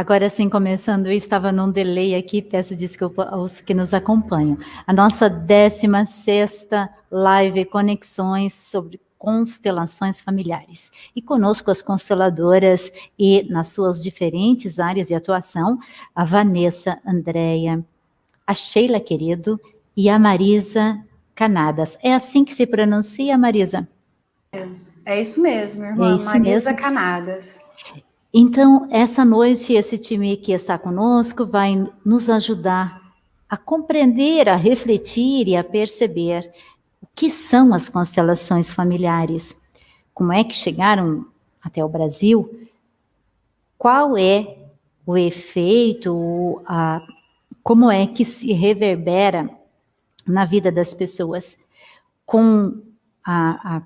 Agora sim, começando, eu estava num delay aqui, peço desculpa aos que nos acompanham. A nossa 16ª live Conexões sobre constelações familiares. E conosco as consteladoras e nas suas diferentes áreas de atuação, a Vanessa, Andréia, a Sheila Querido e a Marisa Canadas. É assim que se pronuncia, Marisa? É isso mesmo, É irmã. isso Marisa mesmo. Canadas. Então, essa noite, esse time que está conosco vai nos ajudar a compreender, a refletir e a perceber o que são as constelações familiares, como é que chegaram até o Brasil, qual é o efeito, como é que se reverbera na vida das pessoas, com a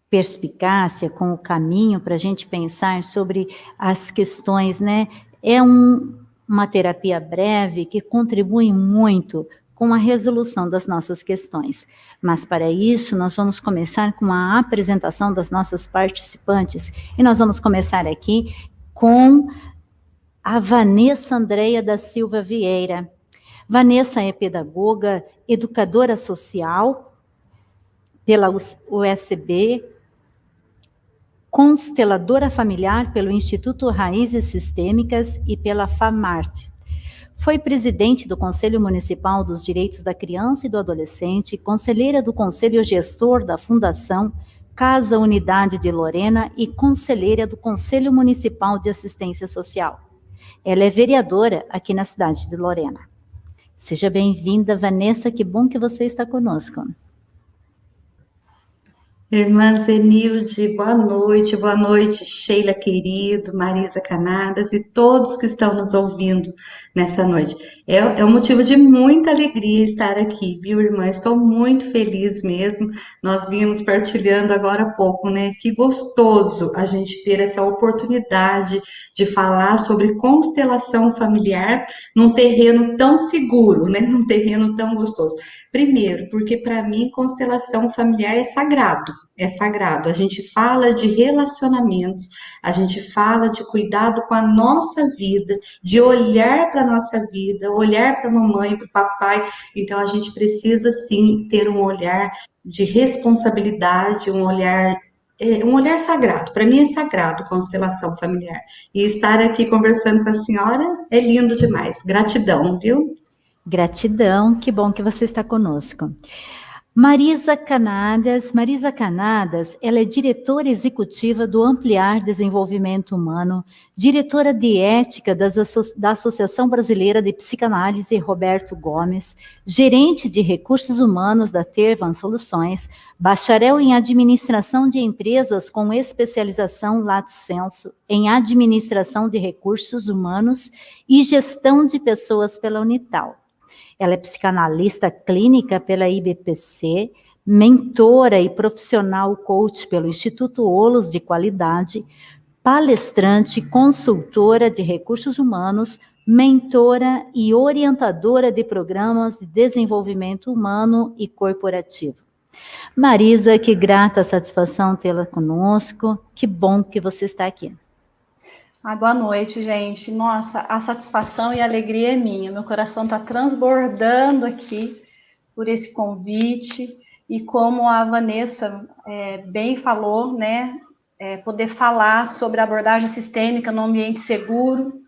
perspicácia, com o caminho para a gente pensar sobre as questões, né? É uma terapia breve que contribui muito com a resolução das nossas questões. Mas para isso, nós vamos começar com a apresentação das nossas participantes. E nós vamos começar aqui com a Vanessa Andréia da Silva Vieira. Vanessa é pedagoga, educadora social pela USB, consteladora familiar pelo Instituto Raízes Sistêmicas e pela FAMART. Foi presidente do Conselho Municipal dos Direitos da Criança e do Adolescente, conselheira do Conselho Gestor da Fundação Casa Unidade de Lorena e conselheira do Conselho Municipal de Assistência Social. Ela é vereadora aqui na cidade de Lorena. Seja bem-vinda, Vanessa, que bom que você está conosco. Irmã Zenilde, boa noite, Sheila querido, Marisa Canadas e todos que estão nos ouvindo nessa noite. É um motivo de muita alegria estar aqui, viu, irmã? Estou muito feliz mesmo. Nós vínhamos partilhando agora há pouco, né? Que gostoso a gente ter essa oportunidade de falar sobre constelação familiar num terreno tão seguro, né? Num terreno tão gostoso. Primeiro, porque para mim constelação familiar é sagrado. É sagrado. A gente fala de relacionamentos, a gente fala de cuidado com a nossa vida, de olhar para a nossa vida, olhar para a mamãe, para o papai. Então, a gente precisa sim ter um olhar de responsabilidade, um olhar sagrado. Para mim é sagrado constelação familiar. E estar aqui conversando com a senhora é lindo demais. Gratidão, viu? Gratidão, que bom que você está conosco. Marisa Canadas, ela é diretora executiva do Ampliar Desenvolvimento Humano, diretora de ética da Associação Brasileira de Psicanálise Roberto Gomes, gerente de recursos humanos da Tervan Soluções, bacharel em administração de empresas com especialização lato sensu em administração de recursos humanos e gestão de pessoas pela Unital. Ela é psicanalista clínica pela IBPC, mentora e profissional coach pelo Instituto Olos de Qualidade, palestrante, consultora de recursos humanos, mentora e orientadora de programas de desenvolvimento humano e corporativo. Marisa, que grata satisfação tê-la conosco, que bom que você está aqui. Boa noite, gente. Nossa, a satisfação e a alegria é minha. Meu coração está transbordando aqui por esse convite. E como a Vanessa bem falou, né, poder falar sobre a abordagem sistêmica no ambiente seguro,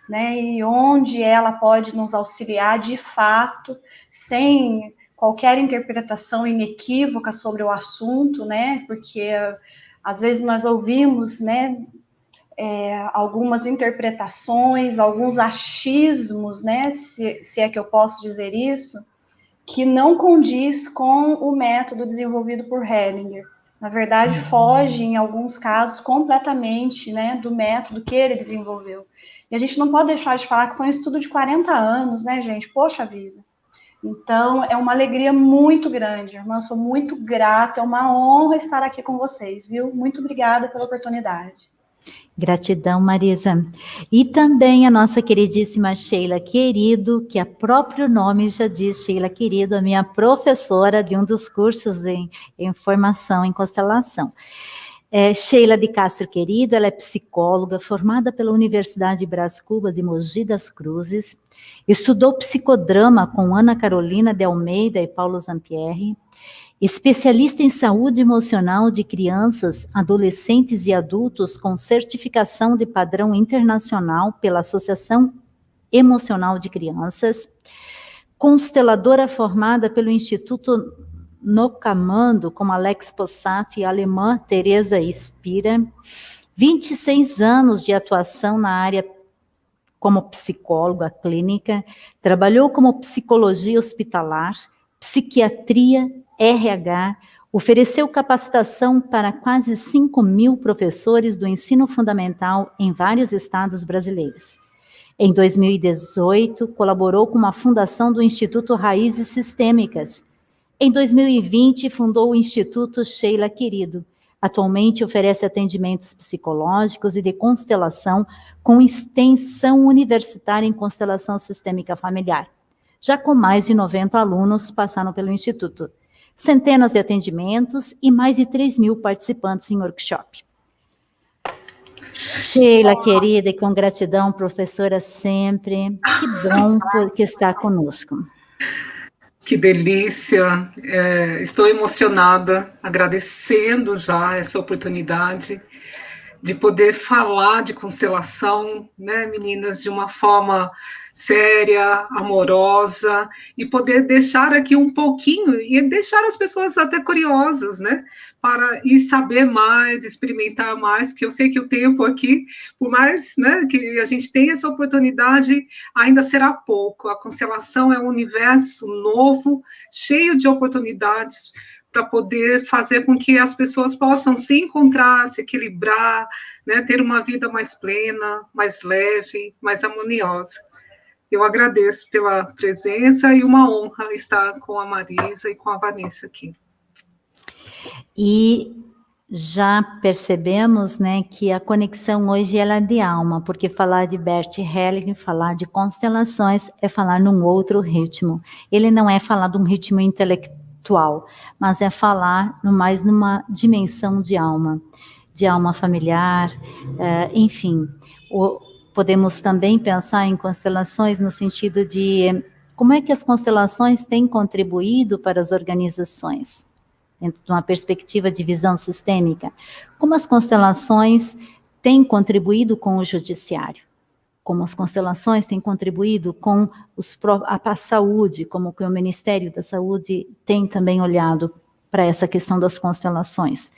né, e onde ela pode nos auxiliar de fato, sem qualquer interpretação inequívoca sobre o assunto, né, porque às vezes nós ouvimos, né, algumas interpretações, alguns achismos, né, se é que eu posso dizer isso, que não condiz com o método desenvolvido por Hellinger. Na verdade, foge, em alguns casos, completamente, né, do método que ele desenvolveu. E a gente não pode deixar de falar que foi um estudo de 40 anos, né, gente? Poxa vida. Então, é uma alegria muito grande, irmã, sou muito grata, é uma honra estar aqui com vocês, viu? Muito obrigada pela oportunidade. Gratidão, Marisa. E também a nossa queridíssima Sheila Querido, que a próprio nome já diz, Sheila Querido, a minha professora de um dos cursos em formação em constelação. Sheila de Castro Querido, ela é psicóloga, formada pela Universidade Brás Cubas de Mogi das Cruzes, estudou psicodrama com Ana Carolina de Almeida e Paulo Zampieri, especialista em saúde emocional de crianças, adolescentes e adultos com certificação de padrão internacional pela Associação Emocional de Crianças, consteladora formada pelo Instituto Nocamando, como Alex Possato e a alemã Teresa Spira, 26 anos de atuação na área como psicóloga clínica, trabalhou como psicologia hospitalar, psiquiatria, RH, ofereceu capacitação para quase 5.000 professores do ensino fundamental em vários estados brasileiros. Em 2018, colaborou com a fundação do Instituto Raízes Sistêmicas. Em 2020, fundou o Instituto Sheila Querido. Atualmente oferece atendimentos psicológicos e de constelação com extensão universitária em constelação sistêmica familiar. Já com mais de 90 alunos passaram pelo Instituto. Centenas de atendimentos e mais de 3.000 participantes em workshop. Sheila, querida, e com gratidão, professora sempre. Que bom que está conosco. Que delícia, estou emocionada, agradecendo já essa oportunidade de poder falar de constelação, né, meninas, de uma forma séria, amorosa, e poder deixar aqui um pouquinho, e deixar as pessoas até curiosas, né, para ir saber mais, experimentar mais, que eu sei que o tempo aqui, por mais, né, que a gente tenha essa oportunidade, ainda será pouco. A constelação é um universo novo, cheio de oportunidades, para poder fazer com que as pessoas possam se encontrar, se equilibrar, né, ter uma vida mais plena, mais leve, mais harmoniosa. Eu agradeço pela presença e uma honra estar com a Marisa e com a Vanessa aqui. E já percebemos, né, que a conexão hoje ela é de alma, porque falar de Bert Hellinger, falar de constelações, é falar num outro ritmo. Ele não é falar de um ritmo intelectual, mas é falar mais numa dimensão de alma familiar, enfim. Podemos também pensar em constelações no sentido de como é que as constelações têm contribuído para as organizações, dentro de uma perspectiva de visão sistêmica. Como as constelações têm contribuído com o judiciário, como as constelações têm contribuído com a saúde, como que o Ministério da Saúde tem também olhado para essa questão das constelações.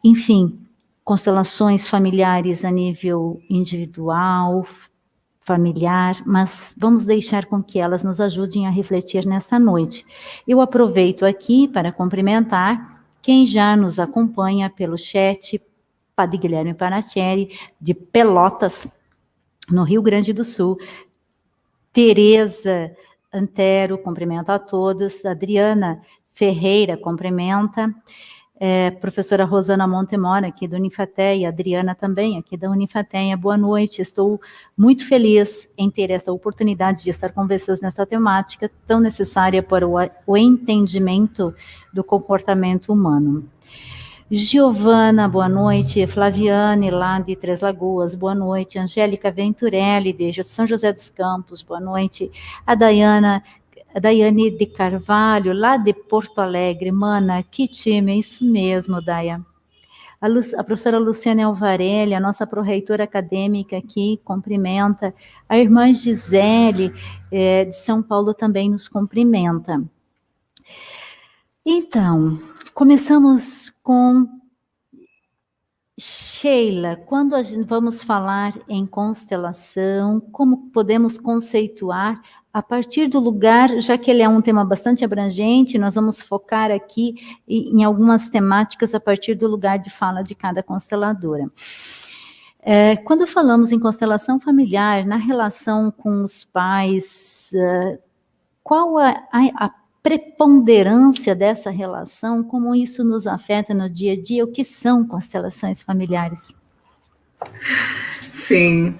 Enfim, constelações familiares a nível individual, familiar, mas vamos deixar com que elas nos ajudem a refletir nesta noite. Eu aproveito aqui para cumprimentar quem já nos acompanha pelo chat, Padre Guilherme Panatieri, de Pelotas, no Rio Grande do Sul, Tereza Antero, cumprimenta a todos, Adriana Ferreira, cumprimenta, professora Rosana Montemora, aqui da Unifateia, Adriana também, aqui da Unifateia, boa noite, estou muito feliz em ter essa oportunidade de estar com vocês nesta temática tão necessária para o entendimento do comportamento humano. Giovana, boa noite, Flaviane, lá de Três Lagoas, boa noite, Angélica Venturelli, de São José dos Campos, boa noite, a Daiane de Carvalho, lá de Porto Alegre, mana, que time, isso mesmo, Daia. A professora Luciana Alvarelli, a nossa pró-reitora acadêmica aqui, cumprimenta. A irmã Gisele, de São Paulo, também nos cumprimenta. Então, começamos com Sheila. Quando vamos falar em constelação, como podemos conceituar a partir do lugar, já que ele é um tema bastante abrangente, nós vamos focar aqui em algumas temáticas a partir do lugar de fala de cada consteladora. Quando falamos em constelação familiar, na relação com os pais, qual a preponderância dessa relação, como isso nos afeta no dia a dia, o que são constelações familiares? Sim,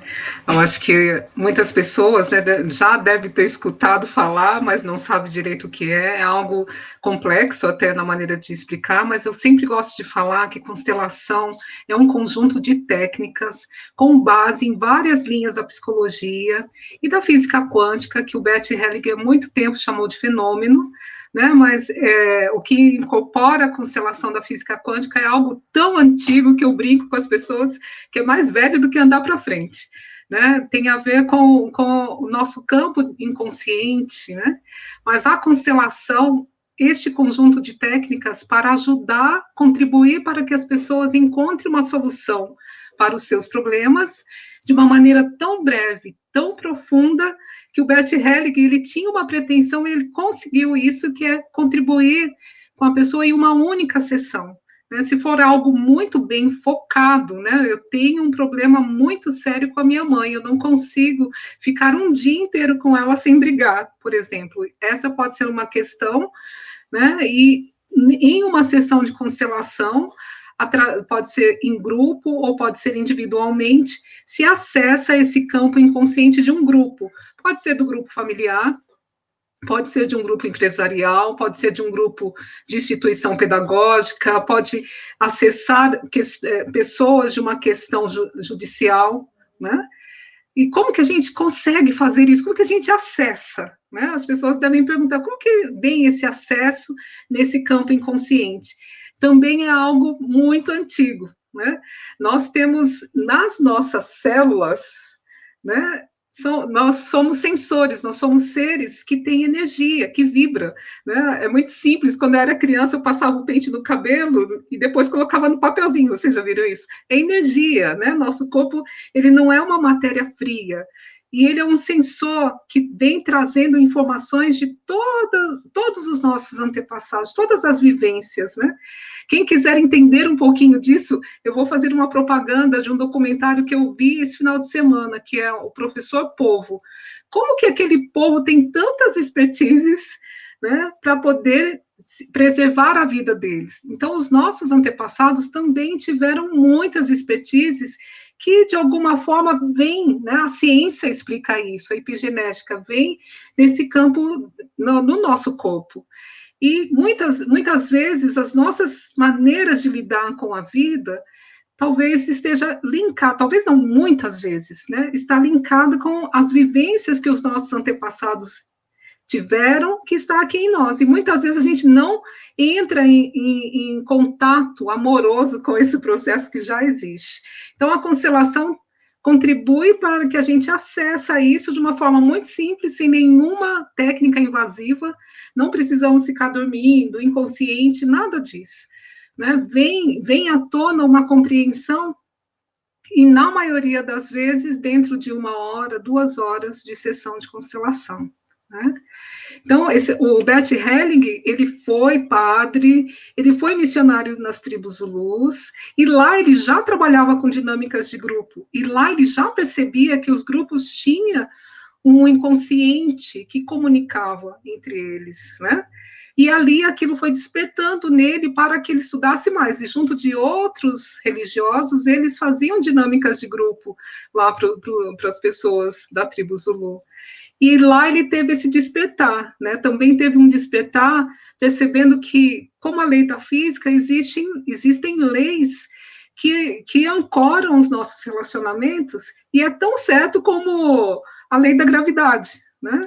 eu acho que muitas pessoas, né, já devem ter escutado falar, mas não sabe direito o que é algo complexo até na maneira de explicar, mas eu sempre gosto de falar que constelação é um conjunto de técnicas com base em várias linhas da psicologia e da física quântica, que o Bert Hellinger há muito tempo chamou de fenômeno, né, mas o que incorpora a constelação da física quântica é algo tão antigo que eu brinco com as pessoas que é mais velho do que andar para frente, né? Tem a ver com o nosso campo inconsciente, né? Mas a constelação, este conjunto de técnicas para ajudar, contribuir para que as pessoas encontrem uma solução para os seus problemas de uma maneira tão breve, tão profunda, que o Bert Hellinger, ele tinha uma pretensão e ele conseguiu isso, que é contribuir com a pessoa em uma única sessão. Né, se for algo muito bem focado, né, eu tenho um problema muito sério com a minha mãe, eu não consigo ficar um dia inteiro com ela sem brigar, por exemplo. Essa pode ser uma questão, né, e em uma sessão de constelação, pode ser em grupo ou pode ser individualmente, se acessa esse campo inconsciente de um grupo. Pode ser do grupo familiar, pode ser de um grupo empresarial, pode ser de um grupo de instituição pedagógica, pode acessar pessoas de uma questão judicial, né? E como que a gente consegue fazer isso? Como que a gente acessa? Né? As pessoas devem perguntar como que vem esse acesso nesse campo inconsciente. Também é algo muito antigo, né? Nós temos nas nossas células, né? Nós somos sensores, nós somos seres que têm energia, que vibra, né? É muito simples, quando eu era criança eu passava o pente no cabelo e depois colocava no papelzinho, vocês já viram isso? É energia, né? Nosso corpo, ele não é uma matéria fria, e ele é um sensor que vem trazendo informações de todos os nossos antepassados, todas as vivências, né? Quem quiser entender um pouquinho disso, eu vou fazer uma propaganda de um documentário que eu vi esse final de semana, que é o Professor Polvo. Como que aquele povo tem tantas expertises, né, para poder preservar a vida deles? Então, os nossos antepassados também tiveram muitas expertises que, de alguma forma, vem, né, a ciência explica isso, a epigenética vem nesse campo no nosso corpo. E muitas vezes as nossas maneiras de lidar com a vida talvez esteja linkado, talvez não muitas vezes, né? Está linkado com as vivências que os nossos antepassados tiveram, que está aqui em nós. E muitas vezes a gente não entra em contato amoroso com esse processo que já existe. Então, a constelação contribui para que a gente acesse isso de uma forma muito simples, sem nenhuma técnica invasiva, não precisamos ficar dormindo, inconsciente, nada disso. Né? Vem à tona uma compreensão, e na maioria das vezes, dentro de 1 hora, 2 horas de sessão de constelação. Né? Então, o Bert Hellinger, ele foi padre, ele foi missionário nas tribos Zulus, e lá ele já trabalhava com dinâmicas de grupo, e lá ele já percebia que os grupos tinham um inconsciente que comunicava entre eles, né? E ali aquilo foi despertando nele para que ele estudasse mais, e junto de outros religiosos, eles faziam dinâmicas de grupo lá para as pessoas da tribo Zulu. E lá ele teve esse despertar, né? Também teve um despertar, percebendo que, como a lei da física, existem leis que ancoram os nossos relacionamentos, e é tão certo como a lei da gravidade, né?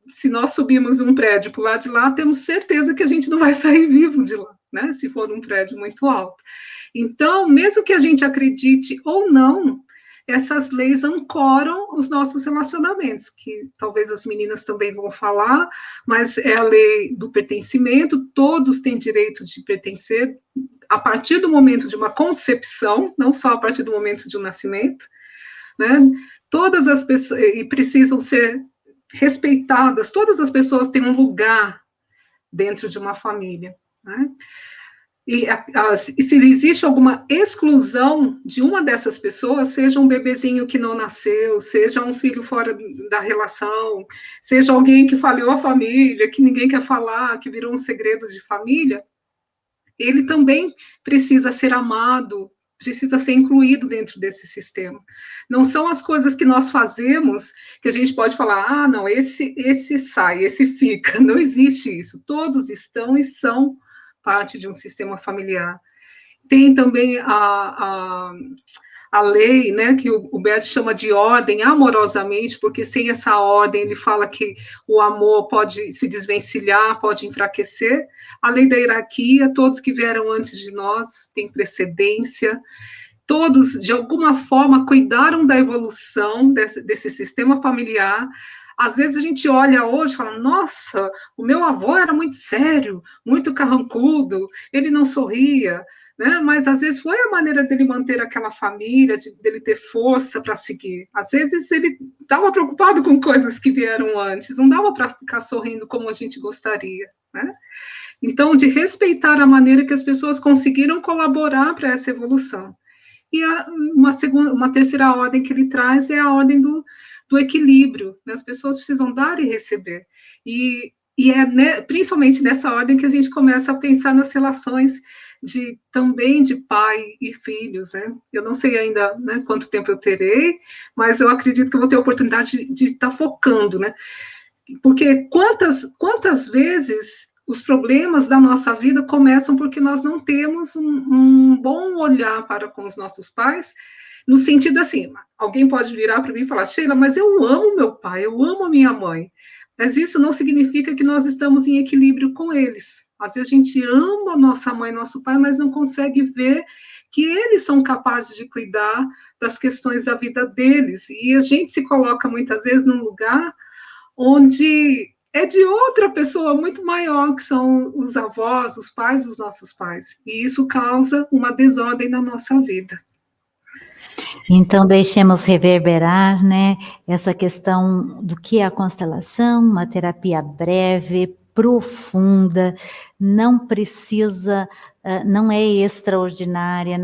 Se nós subirmos um prédio para o lado de lá, temos certeza que a gente não vai sair vivo de lá, né? Se for um prédio muito alto. Então, mesmo que a gente acredite ou não, essas leis ancoram os nossos relacionamentos, que talvez as meninas também vão falar, mas é a lei do pertencimento, todos têm direito de pertencer a partir do momento de uma concepção, não só a partir do momento de um nascimento, né? Todas as pessoas, e precisam ser respeitadas, todas as pessoas têm um lugar dentro de uma família, né? E se existe alguma exclusão de uma dessas pessoas, seja um bebezinho que não nasceu, seja um filho fora da relação, seja alguém que falhou a família, que ninguém quer falar, que virou um segredo de família, ele também precisa ser amado, precisa ser incluído dentro desse sistema. Não são as coisas que nós fazemos que a gente pode falar, ah, não, esse sai, esse fica. Não existe isso. Todos estão e são parte de um sistema familiar. Tem também a lei, né, que o Bert chama de ordem, amorosamente, porque sem essa ordem ele fala que o amor pode se desvencilhar, pode enfraquecer. A lei da hierarquia, todos que vieram antes de nós têm precedência, todos, de alguma forma, cuidaram da evolução desse sistema familiar. Às vezes a gente olha hoje e fala, nossa, o meu avô era muito sério, muito carrancudo, ele não sorria, né? Mas às vezes foi a maneira dele manter aquela família, dele ter força para seguir. Às vezes ele estava preocupado com coisas que vieram antes, não dava para ficar sorrindo como a gente gostaria, né? Então, de respeitar a maneira que as pessoas conseguiram colaborar para essa evolução. E uma terceira ordem que ele traz é a ordem do equilíbrio, né? As pessoas precisam dar e receber, e é principalmente nessa ordem que a gente começa a pensar nas relações também de pai e filhos, né? Eu não sei ainda, né, quanto tempo eu terei, mas eu acredito que eu vou ter a oportunidade de estar focando, né? Porque quantas vezes os problemas da nossa vida começam porque nós não temos um bom olhar para com os nossos pais, no sentido assim, alguém pode virar para mim e falar, Sheila, mas eu amo meu pai, eu amo a minha mãe, mas isso não significa que nós estamos em equilíbrio com eles. Às vezes a gente ama nossa mãe e nosso pai, mas não consegue ver que eles são capazes de cuidar das questões da vida deles, e a gente se coloca muitas vezes num lugar onde é de outra pessoa muito maior, que são os avós, os pais dos nossos pais, e isso causa uma desordem na nossa vida. Então, deixemos reverberar, né, essa questão do que é a constelação, uma terapia breve, profunda, não precisa, não é extraordinária,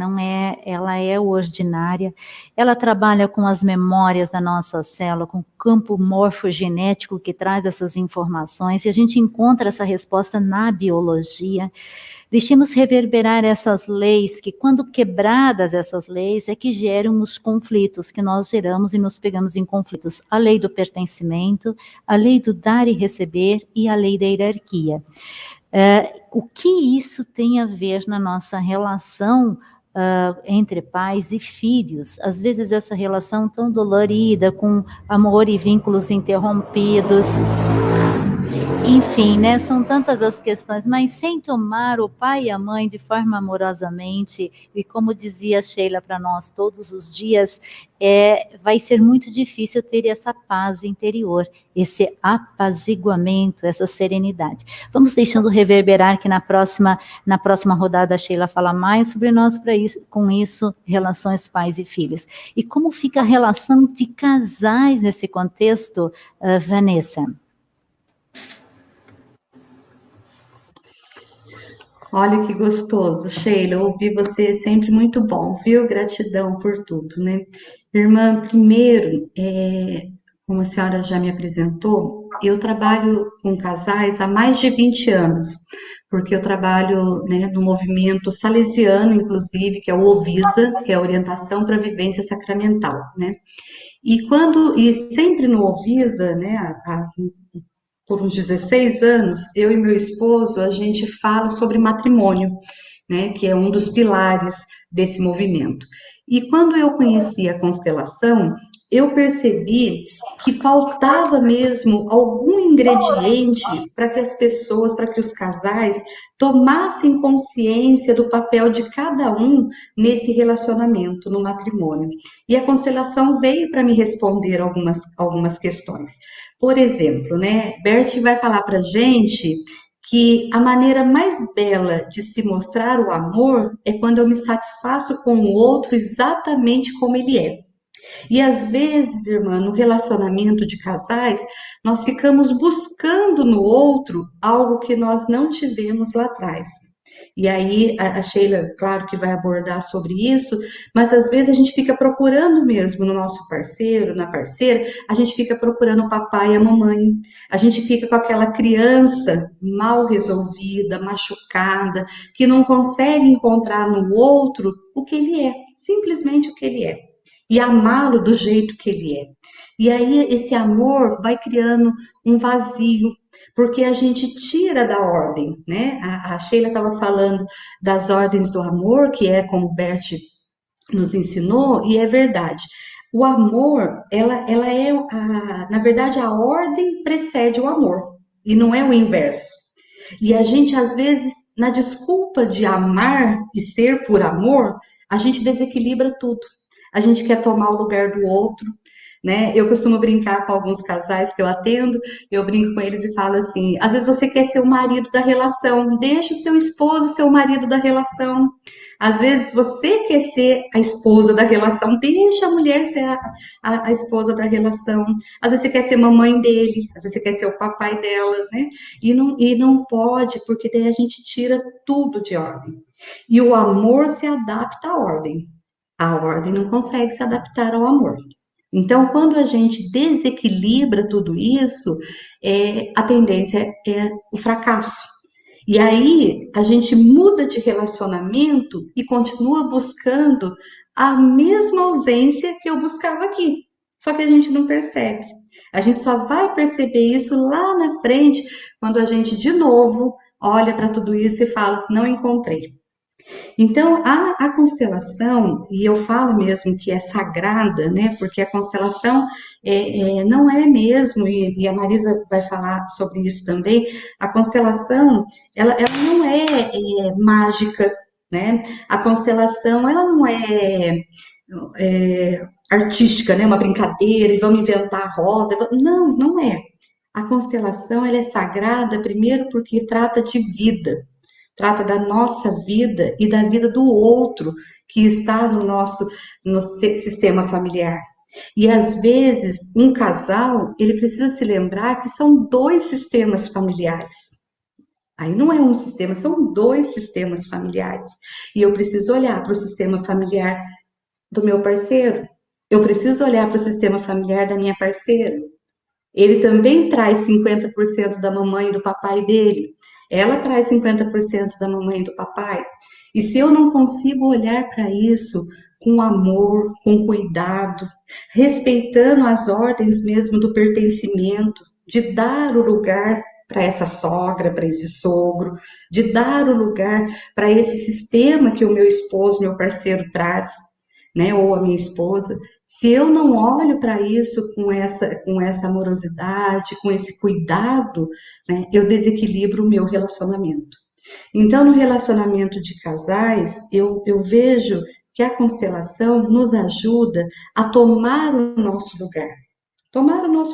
ela é ordinária. Ela trabalha com as memórias da nossa célula, com o campo morfogenético que traz essas informações, e a gente encontra essa resposta na biologia. Deixemos reverberar essas leis, que quando quebradas essas leis, é que geram os conflitos, que nós geramos e nos pegamos em conflitos. A lei do pertencimento, a lei do dar e receber e a lei da hierarquia. O que isso tem a ver na nossa relação entre pais e filhos? Às vezes essa relação tão dolorida, com amor e vínculos interrompidos. Enfim, né, são tantas as questões, mas sem tomar o pai e a mãe de forma amorosamente, e como dizia Sheila para nós todos os dias, vai ser muito difícil ter essa paz interior, esse apaziguamento, essa serenidade. Vamos deixando reverberar que na próxima rodada a Sheila fala mais sobre nós, com isso, relações pais e filhos. E como fica a relação de casais nesse contexto, Vanessa? Olha que gostoso, Sheila, ouvir você é sempre muito bom, viu? Gratidão por tudo, né? Irmã, primeiro, como a senhora já me apresentou, eu trabalho com casais há mais de 20 anos, porque eu trabalho, né, no movimento salesiano, inclusive, que é o OVISA, que é a Orientação para a Vivência Sacramental, né? E sempre no OVISA, né, por uns 16 anos, eu e meu esposo, a gente fala sobre matrimônio, né, que é um dos pilares desse movimento. E quando eu conheci a constelação, eu percebi que faltava mesmo algum ingrediente para que as pessoas, para que os casais tomassem consciência do papel de cada um nesse relacionamento, no matrimônio. E a constelação veio para me responder algumas questões. Por exemplo, né, Bert vai falar para a gente que a maneira mais bela de se mostrar o amor é quando eu me satisfaço com o outro exatamente como ele é. E às vezes, irmã, no relacionamento de casais, nós ficamos buscando no outro algo que nós não tivemos lá atrás. E aí a Sheila, claro que vai abordar sobre isso, mas às vezes a gente fica procurando mesmo no nosso parceiro, na parceira, a gente fica procurando o papai e a mamãe, a gente fica com aquela criança mal resolvida, machucada, que não consegue encontrar no outro o que ele é. simplesmente o que ele é e amá-lo do jeito que ele é. E aí esse amor vai criando um vazio, porque a gente tira da ordem, né? A Sheila estava falando das ordens do amor, que é como o Bert nos ensinou, e é verdade. O amor, ela é, na verdade, a ordem precede o amor, e não é o inverso. E a gente, às vezes, na desculpa de amar e ser por amor, a gente desequilibra tudo. A gente quer tomar o lugar do outro, né? Eu costumo brincar com alguns casais que eu atendo, eu brinco com eles e falo assim, às vezes você quer ser o marido da relação, deixa o seu esposo ser o marido da relação. Às vezes você quer ser a esposa da relação, deixa a mulher ser a esposa da relação. Às vezes você quer ser mamãe dele, às vezes você quer ser o papai dela, né? E não pode, porque daí a gente tira tudo de ordem. E o amor se adapta à ordem. A ordem não consegue se adaptar ao amor. Então, quando a gente desequilibra tudo isso, a tendência é o fracasso. E aí, a gente muda de relacionamento e continua buscando a mesma ausência que eu buscava aqui. Só que a gente não percebe. A gente só vai perceber isso lá na frente, quando a gente, de novo, olha para tudo isso e fala, não encontrei. Então, a constelação, e eu falo mesmo que é sagrada, né? Porque a constelação não é mesmo, e a Marisa vai falar sobre isso também, a constelação, ela não é mágica, né? A constelação, ela não é artística, né? Uma brincadeira, e vamos inventar a roda. Não, não é. A constelação, ela é sagrada, primeiro porque trata de vida. Trata da nossa vida e da vida do outro que está no sistema familiar. E às vezes, um casal, ele precisa se lembrar que são 2 sistemas familiares. Aí não é um sistema, são 2 sistemas familiares. E eu preciso olhar para o sistema familiar do meu parceiro. Eu preciso olhar para o sistema familiar da minha parceira. Ele também traz 50% da mamãe e do papai dele. Ela traz 50% da mamãe e do papai. E se eu não consigo olhar para isso com amor, com cuidado, respeitando as ordens mesmo do pertencimento, de dar o lugar para essa sogra, para esse sogro, de dar o lugar para esse sistema que o meu esposo, meu parceiro traz, né, ou a minha esposa, se eu não olho para isso com essa amorosidade, com esse cuidado, né, eu desequilibro o meu relacionamento. Então, no relacionamento de casais, eu vejo que a constelação nos ajuda a tomar o nosso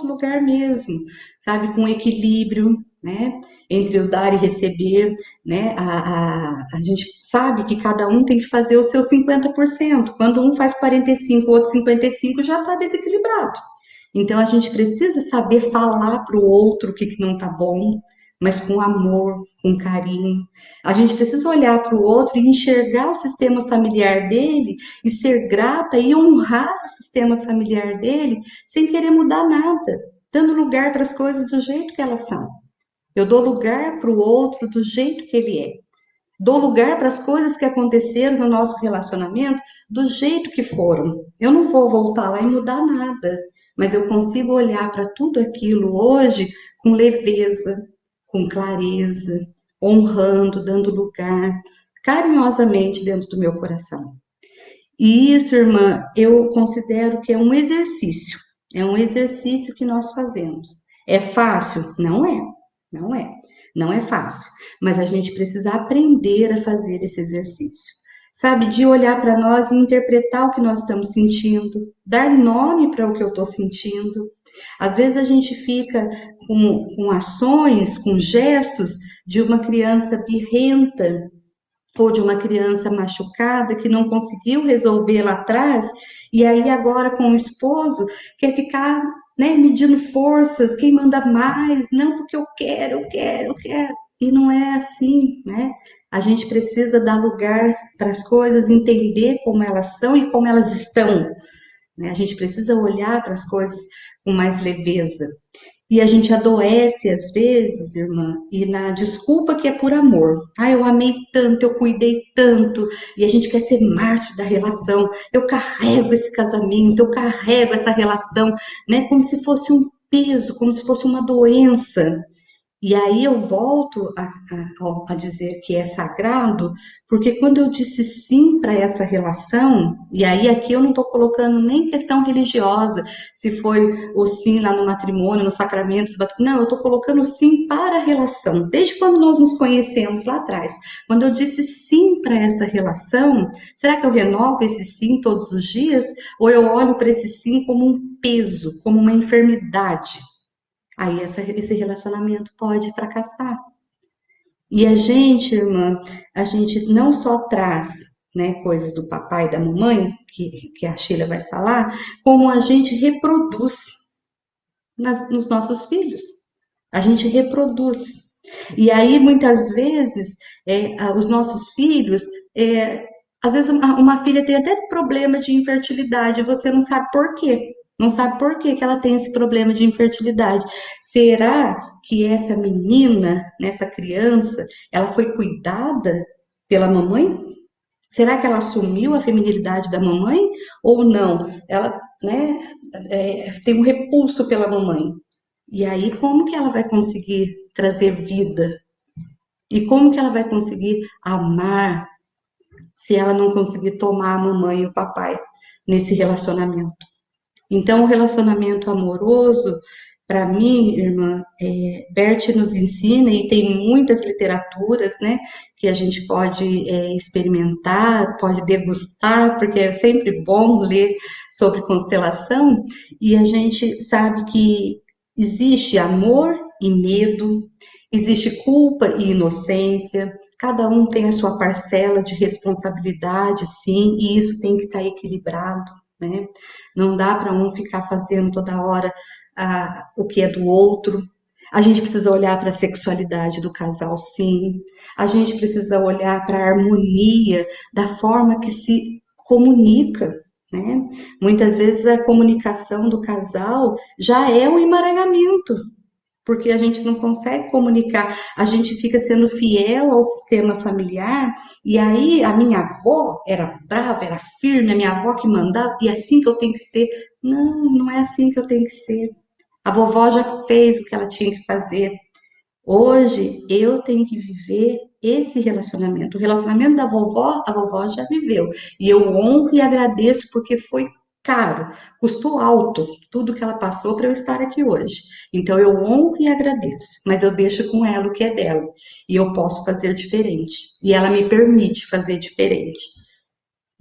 lugar mesmo, sabe, com equilíbrio, né, entre o dar e receber, né, a gente sabe que cada um tem que fazer o seu 50%, quando um faz 45%, o outro 55%, já está desequilibrado. Então, a gente precisa saber falar para o outro o que não está bom, mas com amor, com carinho. A gente precisa olhar para o outro e enxergar o sistema familiar dele e ser grata e honrar o sistema familiar dele sem querer mudar nada, dando lugar para as coisas do jeito que elas são. Eu dou lugar para o outro do jeito que ele é. Dou lugar para as coisas que aconteceram no nosso relacionamento do jeito que foram. Eu não vou voltar lá e mudar nada, mas eu consigo olhar para tudo aquilo hoje com leveza, com clareza, honrando, dando lugar, carinhosamente dentro do meu coração. E isso, irmã, eu considero que é um exercício que nós fazemos. É fácil? Não é. Não é fácil, mas a gente precisa aprender a fazer esse exercício. Sabe, de olhar para nós e interpretar o que nós estamos sentindo, dar nome para o que eu estou sentindo. Às vezes a gente fica com ações, com gestos de uma criança birrenta ou de uma criança machucada que não conseguiu resolver lá atrás, e aí agora com o esposo quer ficar, né, medindo forças, quem manda mais, não porque eu quero. E não é assim, né? A gente precisa dar lugar para as coisas, entender como elas são e como elas estão, né? A gente precisa olhar para as coisas com mais leveza. E a gente adoece às vezes, irmã, e na desculpa que é por amor. Ah, eu amei tanto, eu cuidei tanto, e a gente quer ser mártir da relação. Eu carrego esse casamento, eu carrego essa relação, né, como se fosse um peso, como se fosse uma doença. E aí eu volto a dizer que é sagrado, porque quando eu disse sim para essa relação, e aí aqui eu não estou colocando nem questão religiosa, se foi o sim lá no matrimônio, no sacramento, não, eu estou colocando o sim para a relação, desde quando nós nos conhecemos lá atrás. Quando eu disse sim para essa relação, será que eu renovo esse sim todos os dias? Ou eu olho para esse sim como um peso, como uma enfermidade? Aí esse relacionamento pode fracassar. E a gente, irmã, a gente não só traz, né, coisas do papai e da mamãe, que a Sheila vai falar, como a gente reproduz nos nossos filhos. A gente reproduz. E aí, muitas vezes, os nossos filhos, às vezes uma filha tem até problema de infertilidade, você não sabe por quê. Não sabe por que ela tem esse problema de infertilidade. Será que essa menina, essa criança, ela foi cuidada pela mamãe? Será que ela assumiu a feminilidade da mamãe ou não? Ela, né, tem um repulso pela mamãe. E aí, como que ela vai conseguir trazer vida? E como que ela vai conseguir amar se ela não conseguir tomar a mamãe e o papai nesse relacionamento? Então, o relacionamento amoroso, para mim, irmã, Bert nos ensina, e tem muitas literaturas, né, que a gente pode experimentar, pode degustar, porque é sempre bom ler sobre constelação, e a gente sabe que existe amor e medo, existe culpa e inocência, cada um tem a sua parcela de responsabilidade, sim, e isso tem que estar equilibrado, né? Não dá para um ficar fazendo toda hora o que é do outro. A gente precisa olhar para a sexualidade do casal, sim. A gente precisa olhar para a harmonia da forma que se comunica, né? Muitas vezes a comunicação do casal já é um emaranhamento, porque a gente não consegue comunicar, a gente fica sendo fiel ao sistema familiar, e aí a minha avó era brava, era firme, a minha avó que mandava, e é assim que eu tenho que ser. Não, não é assim que eu tenho que ser. A vovó já fez o que ela tinha que fazer. Hoje eu tenho que viver esse relacionamento. O relacionamento da vovó, a vovó já viveu. E eu honro e agradeço porque foi caro, custou alto tudo que ela passou para eu estar aqui hoje. Então eu honro e agradeço, mas eu deixo com ela o que é dela. E eu posso fazer diferente. E ela me permite fazer diferente.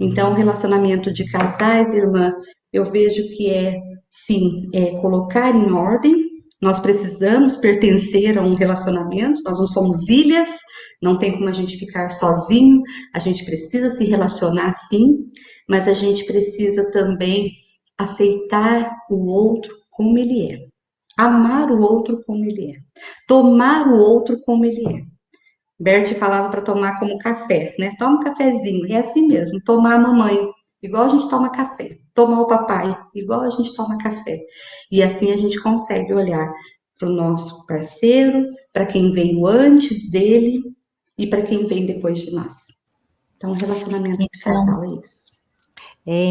Então, o relacionamento de casais, irmã, eu vejo que sim, colocar em ordem. Nós precisamos pertencer a um relacionamento, nós não somos ilhas, não tem como a gente ficar sozinho, a gente precisa se relacionar sim, mas a gente precisa também aceitar o outro como ele é, amar o outro como ele é, tomar o outro como ele é. Bert falava para tomar como café, né? Toma um cafezinho, é assim mesmo, tomar a mamãe, igual a gente toma café, tomar o papai, igual a gente toma café. E assim a gente consegue olhar para o nosso parceiro, para quem veio antes dele e para quem vem depois de nós. Então, o relacionamento de casal é isso.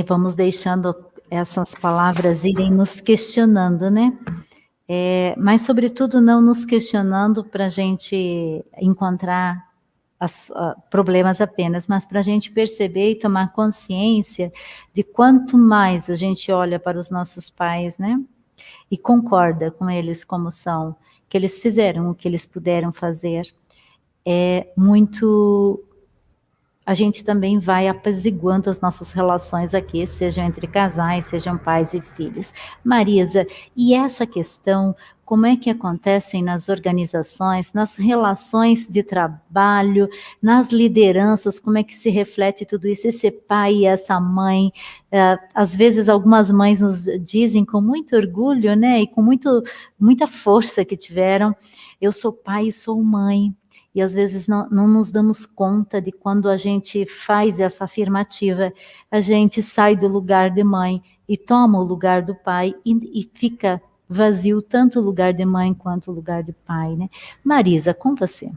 Vamos deixando essas palavras irem nos questionando, né? Mas, sobretudo, não nos questionando para a gente encontrar problemas apenas, mas para a gente perceber e tomar consciência de quanto mais a gente olha para os nossos pais, né? E concorda com eles como são, que eles fizeram o que eles puderam fazer, a gente também vai apaziguando as nossas relações aqui, sejam entre casais, sejam pais e filhos. Marisa, e essa questão, como é que acontecem nas organizações, nas relações de trabalho, nas lideranças, como é que se reflete tudo isso? Esse pai e essa mãe, às vezes algumas mães nos dizem com muito orgulho, né, e com muita força que tiveram, eu sou pai e sou mãe. E às vezes não nos damos conta de quando a gente faz essa afirmativa, a gente sai do lugar de mãe e toma o lugar do pai e fica vazio tanto o lugar de mãe quanto o lugar de pai, né? Marisa, com você.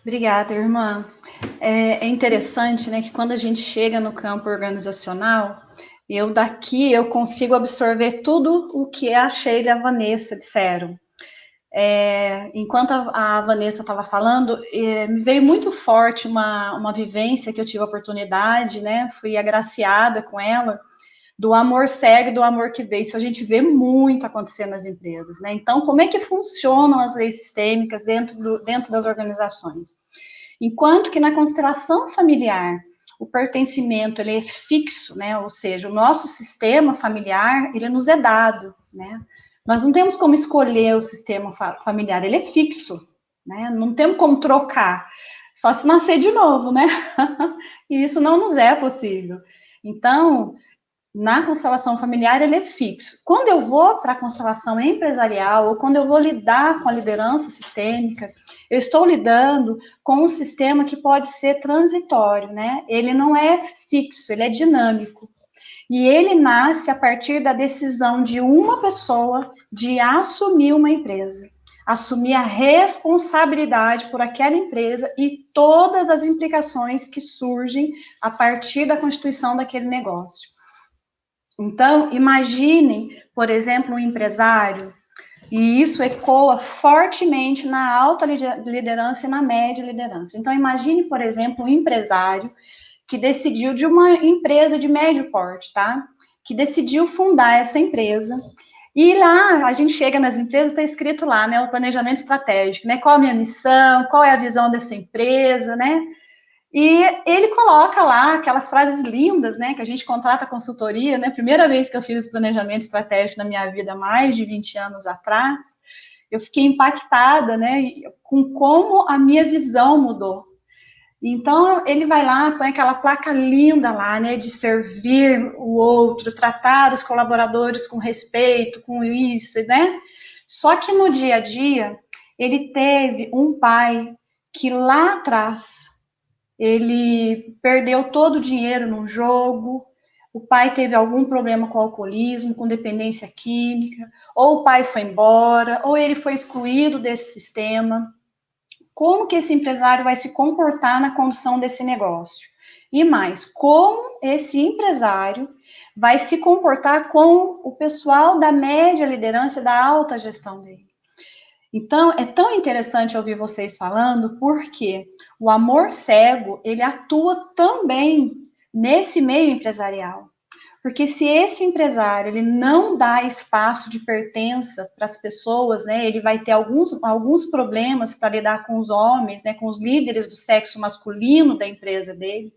Obrigada, irmã. É interessante, né, que quando a gente chega no campo organizacional, eu consigo absorver tudo o que a Sheila e a Vanessa disseram. Enquanto a Vanessa estava falando, me veio muito forte uma vivência que eu tive a oportunidade, né? Fui agraciada com ela, do amor cego e do amor que vê. Isso a gente vê muito acontecer nas empresas, né? Então, como é que funcionam as leis sistêmicas dentro das organizações? Enquanto que na constelação familiar, o pertencimento ele é fixo, né? Ou seja, o nosso sistema familiar, ele nos é dado, né? Nós não temos como escolher o sistema familiar, ele é fixo, né? Não temos como trocar, só se nascer de novo, né? E isso não nos é possível. Então, na constelação familiar, ele é fixo. Quando eu vou para a constelação empresarial, ou quando eu vou lidar com a liderança sistêmica, eu estou lidando com um sistema que pode ser transitório, né? Ele não é fixo, ele é dinâmico. E ele nasce a partir da decisão de uma pessoa de assumir uma empresa, assumir a responsabilidade por aquela empresa e todas as implicações que surgem a partir da constituição daquele negócio. Então, imaginem, por exemplo, um empresário, e isso ecoa fortemente na alta liderança e na média liderança. Então, imagine, por exemplo, um empresário que decidiu, de uma empresa de médio porte, tá? Que decidiu fundar essa empresa. E lá, a gente chega nas empresas, está escrito lá, né, o planejamento estratégico, né? Qual a minha missão, qual é a visão dessa empresa, né? E ele coloca lá aquelas frases lindas, né, que a gente contrata consultoria, né, primeira vez que eu fiz esse planejamento estratégico na minha vida, mais de 20 anos atrás, eu fiquei impactada, né, com como a minha visão mudou. Então, ele vai lá, põe aquela placa linda lá, né, de servir o outro, tratar os colaboradores com respeito, com isso, né, só que no dia a dia, ele teve um pai que lá atrás, ele perdeu todo o dinheiro num jogo, o pai teve algum problema com alcoolismo, com dependência química, ou o pai foi embora, ou ele foi excluído desse sistema. Como que esse empresário vai se comportar na condução desse negócio? E mais, como esse empresário vai se comportar com o pessoal da média liderança e da alta gestão dele? Então, é tão interessante ouvir vocês falando, porque o amor cego, ele atua também nesse meio empresarial. Porque se esse empresário, ele não dá espaço de pertença para as pessoas, né, ele vai ter alguns problemas para lidar com os homens, né, com os líderes do sexo masculino da empresa dele.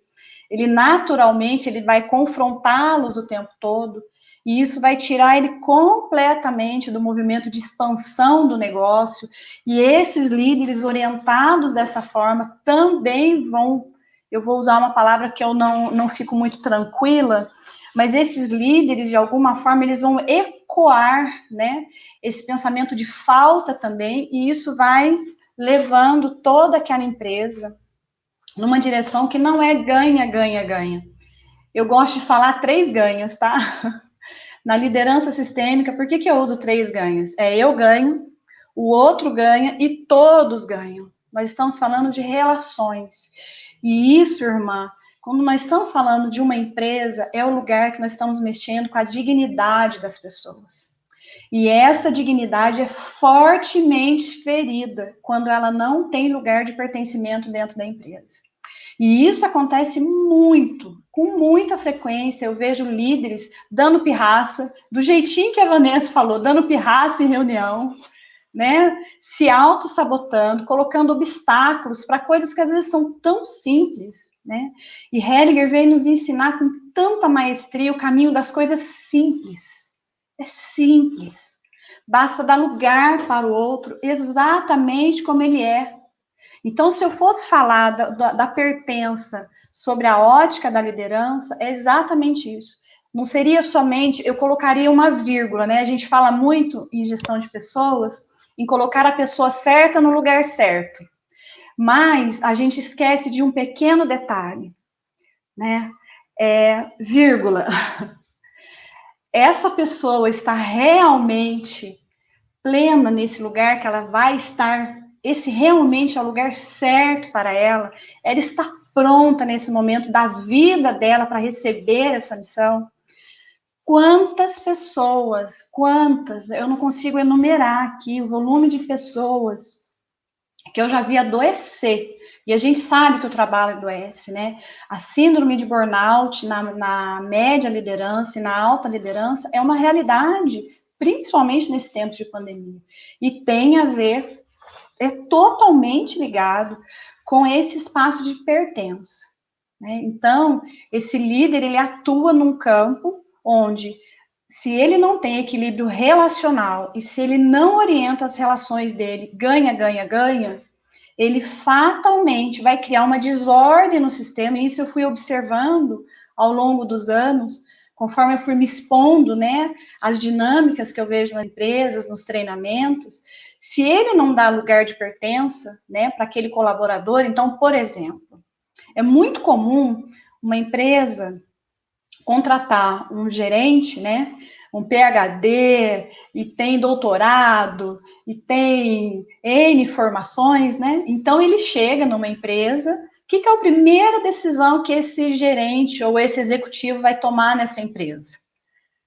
Ele naturalmente, ele vai confrontá-los o tempo todo, e isso vai tirar ele completamente do movimento de expansão do negócio, e esses líderes orientados dessa forma também vão, eu vou usar uma palavra que eu não fico muito tranquila, mas esses líderes, de alguma forma, eles vão ecoar, né, esse pensamento de falta também, e isso vai levando toda aquela empresa numa direção que não é ganha, ganha, ganha. Eu gosto de falar 3 ganhas, tá? Na liderança sistêmica, por que eu uso 3 ganhas? Eu ganho, o outro ganha e todos ganham. Nós estamos falando de relações. E isso, irmã, quando nós estamos falando de uma empresa, é o lugar que nós estamos mexendo com a dignidade das pessoas. E essa dignidade é fortemente ferida quando ela não tem lugar de pertencimento dentro da empresa. E isso acontece muito, com muita frequência. Eu vejo líderes dando pirraça, do jeitinho que a Vanessa falou, dando pirraça em reunião, né? Se auto-sabotando, colocando obstáculos para coisas que às vezes são tão simples, né? E Hellinger veio nos ensinar com tanta maestria o caminho das coisas simples. É simples. Basta dar lugar para o outro exatamente como ele é. Então, se eu fosse falar da pertença sobre a ótica da liderança, é exatamente isso. Não seria somente, eu colocaria uma vírgula, né? A gente fala muito em gestão de pessoas, em colocar a pessoa certa no lugar certo. Mas a gente esquece de um pequeno detalhe, né? Vírgula. essa pessoa está realmente plena nesse lugar, que ela vai estar, esse realmente é o lugar certo para ela está pronta nesse momento da vida dela para receber essa missão. Quantas pessoas, eu não consigo enumerar aqui o volume de pessoas que eu já vi adoecer, e a gente sabe que o trabalho adoece, né? A síndrome de burnout na média liderança e na alta liderança é uma realidade, principalmente nesse tempo de pandemia, e tem a ver, é totalmente ligado com esse espaço de pertença, né? Então, esse líder, ele atua num campo onde, se ele não tem equilíbrio relacional e se ele não orienta as relações dele, ganha, ganha, ganha, ele fatalmente vai criar uma desordem no sistema, e isso eu fui observando ao longo dos anos, conforme eu fui me expondo, né, as dinâmicas que eu vejo nas empresas, nos treinamentos. Se ele não dá lugar de pertença, né, para aquele colaborador, então, por exemplo, é muito comum uma empresa contratar um gerente, né, um PhD, e tem doutorado, e tem N formações, né? Então, ele chega numa empresa, o que é a primeira decisão que esse gerente ou esse executivo vai tomar nessa empresa?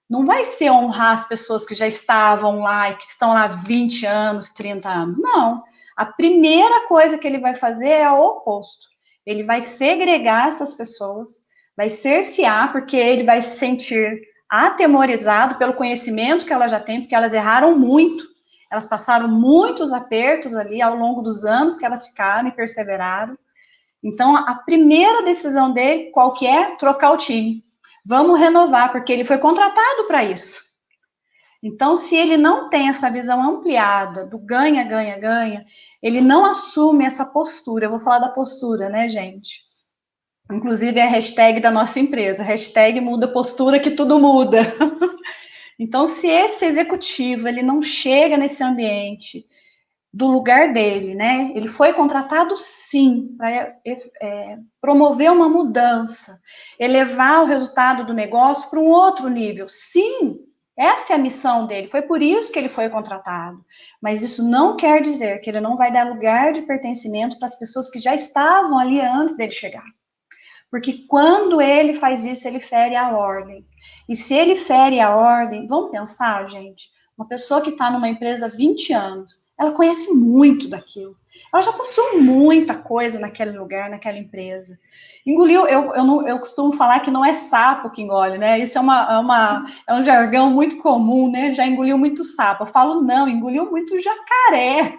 Não vai ser honrar as pessoas que já estavam lá e que estão lá 20 anos, 30 anos. Não. A primeira coisa que ele vai fazer é o oposto. Ele vai segregar essas pessoas, vai cercear, porque ele vai se sentir atemorizado pelo conhecimento que elas já têm, porque elas erraram muito. Elas passaram muitos apertos ali ao longo dos anos que elas ficaram e perseveraram. Então, a primeira decisão dele, qual que é? Trocar o time. Vamos renovar, porque ele foi contratado para isso. Então, se ele não tem essa visão ampliada do ganha, ganha, ganha, ele não assume essa postura. Eu vou falar da postura, né, gente? Inclusive, é a hashtag da nossa empresa. Hashtag muda postura que tudo muda. Então, se esse executivo, ele não chega nesse ambiente do lugar dele, né? Ele foi contratado, sim, para promover uma mudança, elevar o resultado do negócio para um outro nível. Sim, essa é a missão dele, foi por isso que ele foi contratado. Mas isso não quer dizer que ele não vai dar lugar de pertencimento para as pessoas que já estavam ali antes dele chegar. Porque quando ele faz isso, ele fere a ordem. E se ele fere a ordem, vamos pensar, gente, uma pessoa que está numa empresa há 20 anos, ela conhece muito daquilo. Ela já passou muita coisa naquele lugar, naquela empresa. Engoliu, eu costumo falar que não é sapo que engole, né? Isso é um jargão muito comum, né? Já engoliu muito sapo. Eu falo, não, engoliu muito jacaré.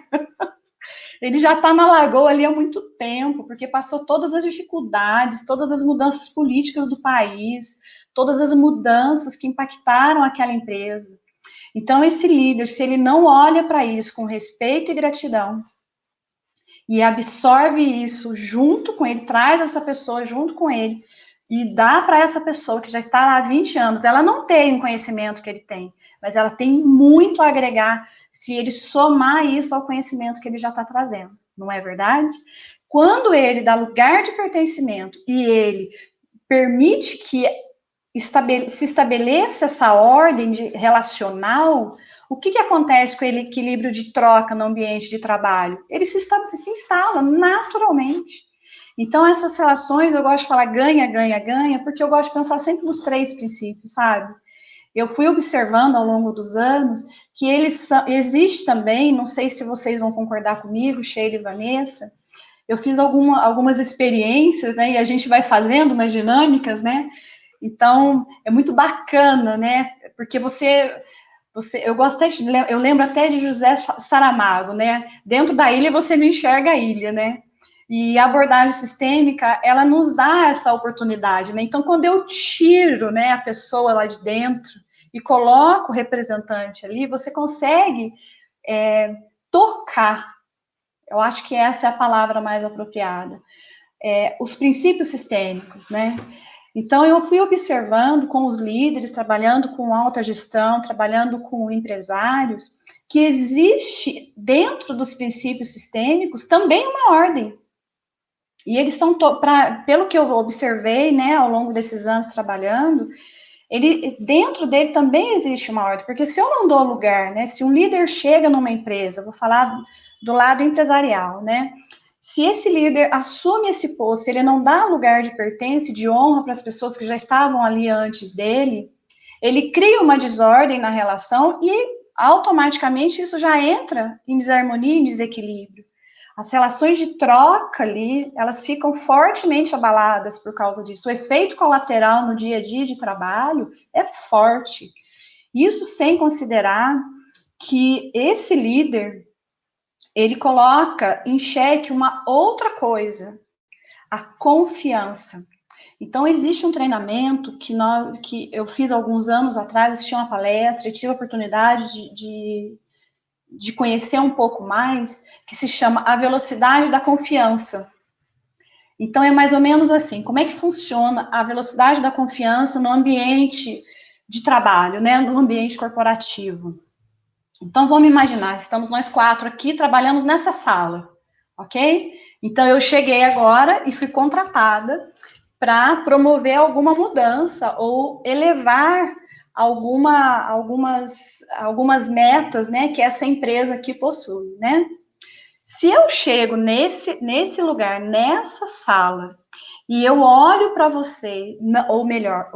Ele já está na lagoa ali há muito tempo, porque passou todas as dificuldades, todas as mudanças políticas do país, todas as mudanças que impactaram aquela empresa. Então, esse líder, se ele não olha para isso com respeito e gratidão, e absorve isso junto com ele, traz essa pessoa junto com ele, e dá para essa pessoa que já está lá há 20 anos, ela não tem o conhecimento que ele tem, mas ela tem muito a agregar se ele somar isso ao conhecimento que ele já está trazendo, não é verdade? Quando ele dá lugar de pertencimento e ele permite que se estabeleça essa ordem relacional, o que acontece com o equilíbrio de troca no ambiente de trabalho? Ele se instala naturalmente. Então, essas relações, eu gosto de falar ganha, ganha, ganha, porque eu gosto de pensar sempre nos 3 princípios, sabe? Eu fui observando ao longo dos anos que existe também, não sei se vocês vão concordar comigo, Sheila e Vanessa, eu fiz algumas experiências, né, e a gente vai fazendo nas dinâmicas, né, então é muito bacana, né, porque eu lembro até de José Saramago, né, dentro da ilha você não enxerga a ilha, né, e a abordagem sistêmica, ela nos dá essa oportunidade, né? Então, quando eu tiro, né, a pessoa lá de dentro e coloco o representante ali, você consegue tocar. Eu acho que essa é a palavra mais apropriada. Os princípios sistêmicos, né? Então, eu fui observando com os líderes, trabalhando com alta gestão, trabalhando com empresários, que existe dentro dos princípios sistêmicos também uma ordem. E eles são, pelo que eu observei, né, ao longo desses anos trabalhando, dentro dele também existe uma ordem, porque se eu não dou lugar, né, se um líder chega numa empresa, vou falar do lado empresarial, né, se esse líder assume esse posto, ele não dá lugar de pertença, de honra para as pessoas que já estavam ali antes dele, ele cria uma desordem na relação e automaticamente isso já entra em desarmonia, em desequilíbrio. As relações de troca ali, elas ficam fortemente abaladas por causa disso. O efeito colateral no dia a dia de trabalho é forte. Isso sem considerar que esse líder, ele coloca em xeque uma outra coisa, a confiança. Então, existe um treinamento que eu fiz alguns anos atrás, assisti uma palestra e tive a oportunidade de conhecer um pouco mais, que se chama A Velocidade da Confiança. Então, é mais ou menos assim, como é que funciona a velocidade da confiança no ambiente de trabalho, né, no ambiente corporativo. Então, vamos imaginar, estamos nós 4 aqui, trabalhamos nessa sala, ok? Então, eu cheguei agora e fui contratada para promover alguma mudança ou elevar algumas metas, né, que essa empresa aqui possui, né? Se eu chego nesse lugar, nessa sala, e eu olho para você, ou melhor,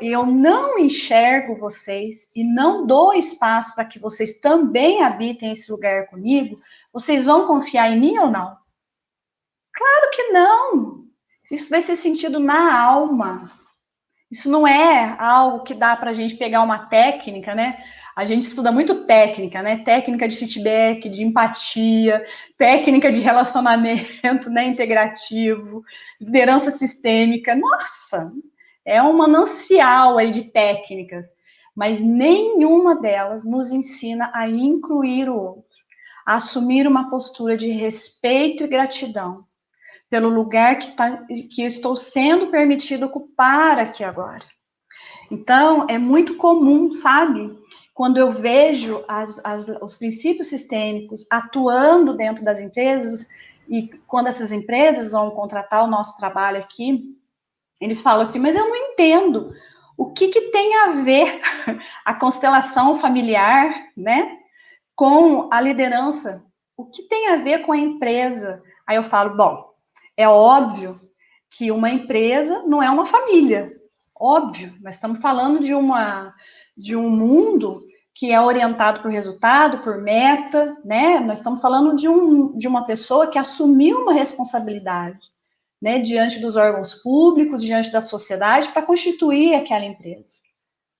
eu não enxergo vocês e não dou espaço para que vocês também habitem esse lugar comigo, vocês vão confiar em mim ou não? Claro que não! Isso vai ser sentido na alma. Isso não é algo que dá para a gente pegar uma técnica, né? A gente estuda muito técnica, né? Técnica de feedback, de empatia, técnica de relacionamento, né, integrativo, liderança sistêmica. Nossa, é um manancial aí de técnicas, mas nenhuma delas nos ensina a incluir o outro, a assumir uma postura de respeito e gratidão pelo lugar que eu estou sendo permitido ocupar aqui agora. Então, é muito comum, sabe? Quando eu vejo os princípios sistêmicos atuando dentro das empresas, e quando essas empresas vão contratar o nosso trabalho aqui, eles falam assim, mas eu não entendo o que tem a ver a constelação familiar, né, com a liderança, o que tem a ver com a empresa? Aí eu falo, bom, é óbvio que uma empresa não é uma família. Óbvio, nós estamos falando de um mundo que é orientado por resultado, por meta, né? Nós estamos falando de uma pessoa que assumiu uma responsabilidade, né? Diante dos órgãos públicos, diante da sociedade, para constituir aquela empresa.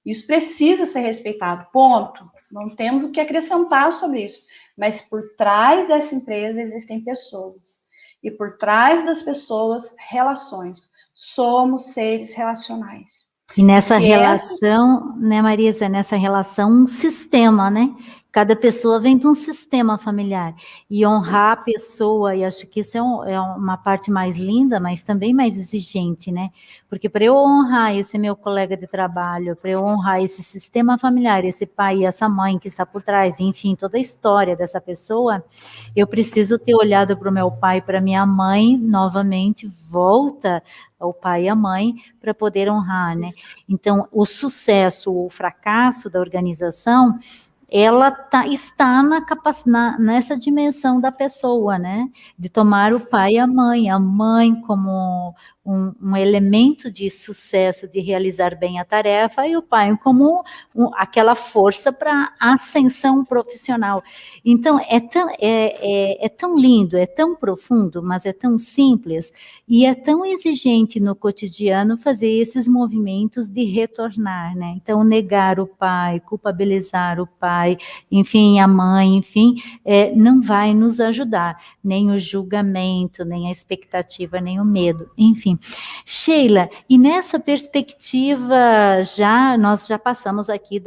Isso precisa ser respeitado, ponto. Não temos o que acrescentar sobre isso. Mas por trás dessa empresa existem pessoas. E por trás das pessoas, relações. Somos seres relacionais. E nessa relação, né, Marisa, nessa relação, um sistema, né? Cada pessoa vem de um sistema familiar. E honrar a pessoa, e acho que isso é uma parte mais linda, mas também mais exigente, né? Porque para eu honrar esse meu colega de trabalho, para eu honrar esse sistema familiar, esse pai e essa mãe que está por trás, enfim, toda a história dessa pessoa, eu preciso ter olhado para o meu pai, para minha mãe, novamente, volta ao pai e à mãe, para poder honrar, né? Então, o sucesso ou o fracasso da organização, ela está nessa dimensão da pessoa, né? De tomar o pai e a mãe como um elemento de sucesso, de realizar bem a tarefa, e o pai como aquela força para a ascensão profissional. Então, é tão lindo, é tão profundo, mas é tão simples, e é tão exigente no cotidiano fazer esses movimentos de retornar, né? Então, negar o pai, culpabilizar o pai, enfim, a mãe, enfim, não vai nos ajudar, nem o julgamento, nem a expectativa, nem o medo, enfim. Sheila, e nessa perspectiva, nós já passamos aqui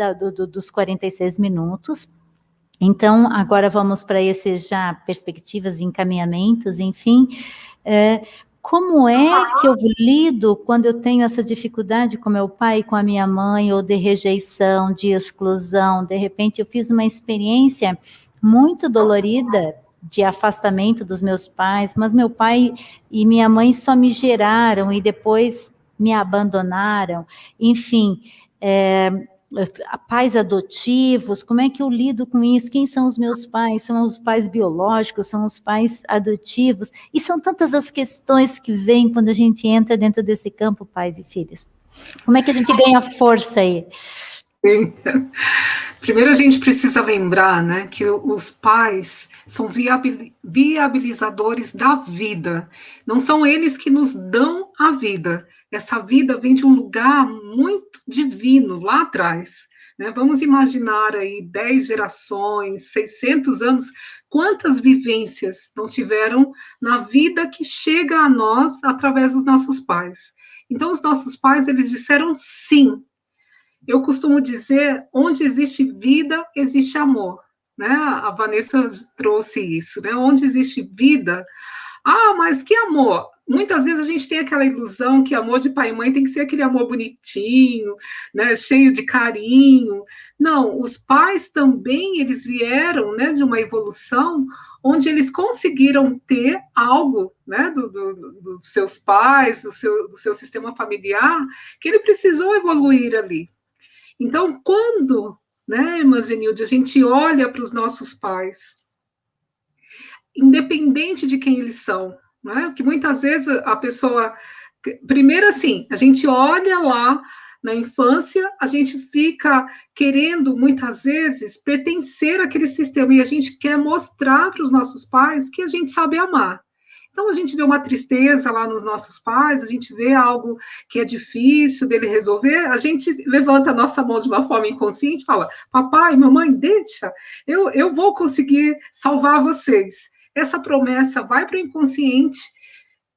dos 46 minutos, então agora vamos para esses já perspectivas, encaminhamentos, enfim, como é que eu lido quando eu tenho essa dificuldade com meu pai, com a minha mãe, ou de rejeição, de exclusão? De repente eu fiz uma experiência muito dolorida de afastamento dos meus pais, mas meu pai e minha mãe só me geraram e depois me abandonaram. Enfim, pais adotivos, como é que eu lido com isso? Quem são os meus pais? São os pais biológicos, são os pais adotivos? E são tantas as questões que vêm quando a gente entra dentro desse campo, pais e filhos. Como é que a gente ganha força aí? Sim. Primeiro a gente precisa lembrar, né, que os pais são viabilizadores da vida. Não são eles que nos dão a vida. Essa vida vem de um lugar muito divino, lá atrás. Né? Vamos imaginar aí 10 gerações, 600 anos, quantas vivências não tiveram na vida que chega a nós através dos nossos pais. Então, os nossos pais, eles disseram sim. Eu costumo dizer, onde existe vida, existe amor. Né? A Vanessa trouxe isso. Né? Onde existe vida, mas que amor? Muitas vezes a gente tem aquela ilusão que amor de pai e mãe tem que ser aquele amor bonitinho, né, cheio de carinho. Não, os pais também, eles vieram, né, de uma evolução onde eles conseguiram ter algo, né, dos seus pais, do seu sistema familiar, que ele precisou evoluir ali. Então, quando, né, irmã Zenilde, a gente olha para os nossos pais, independente de quem eles são, né? Que muitas vezes a pessoa, primeiro assim, a gente olha lá na infância, a gente fica querendo muitas vezes pertencer àquele sistema e a gente quer mostrar para os nossos pais que a gente sabe amar. Então, a gente vê uma tristeza lá nos nossos pais, a gente vê algo que é difícil dele resolver, a gente levanta a nossa mão de uma forma inconsciente e fala, papai, mamãe, deixa, eu vou conseguir salvar vocês. Essa promessa vai para o inconsciente,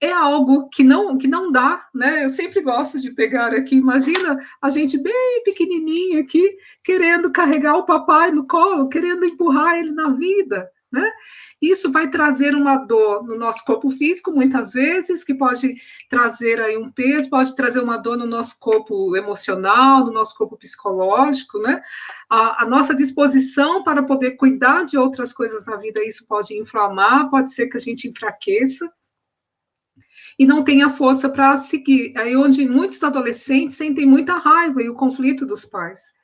é algo que não dá, né? Eu sempre gosto de pegar aqui, imagina a gente bem pequenininha aqui, querendo carregar o papai no colo, querendo empurrar ele na vida, né? Isso vai trazer uma dor no nosso corpo físico, muitas vezes, que pode trazer aí um peso, pode trazer uma dor no nosso corpo emocional, no nosso corpo psicológico, né? A nossa disposição para poder cuidar de outras coisas na vida, isso pode inflamar, pode ser que a gente enfraqueça e não tenha força para seguir. Aí onde muitos adolescentes sentem muita raiva e o conflito dos pais.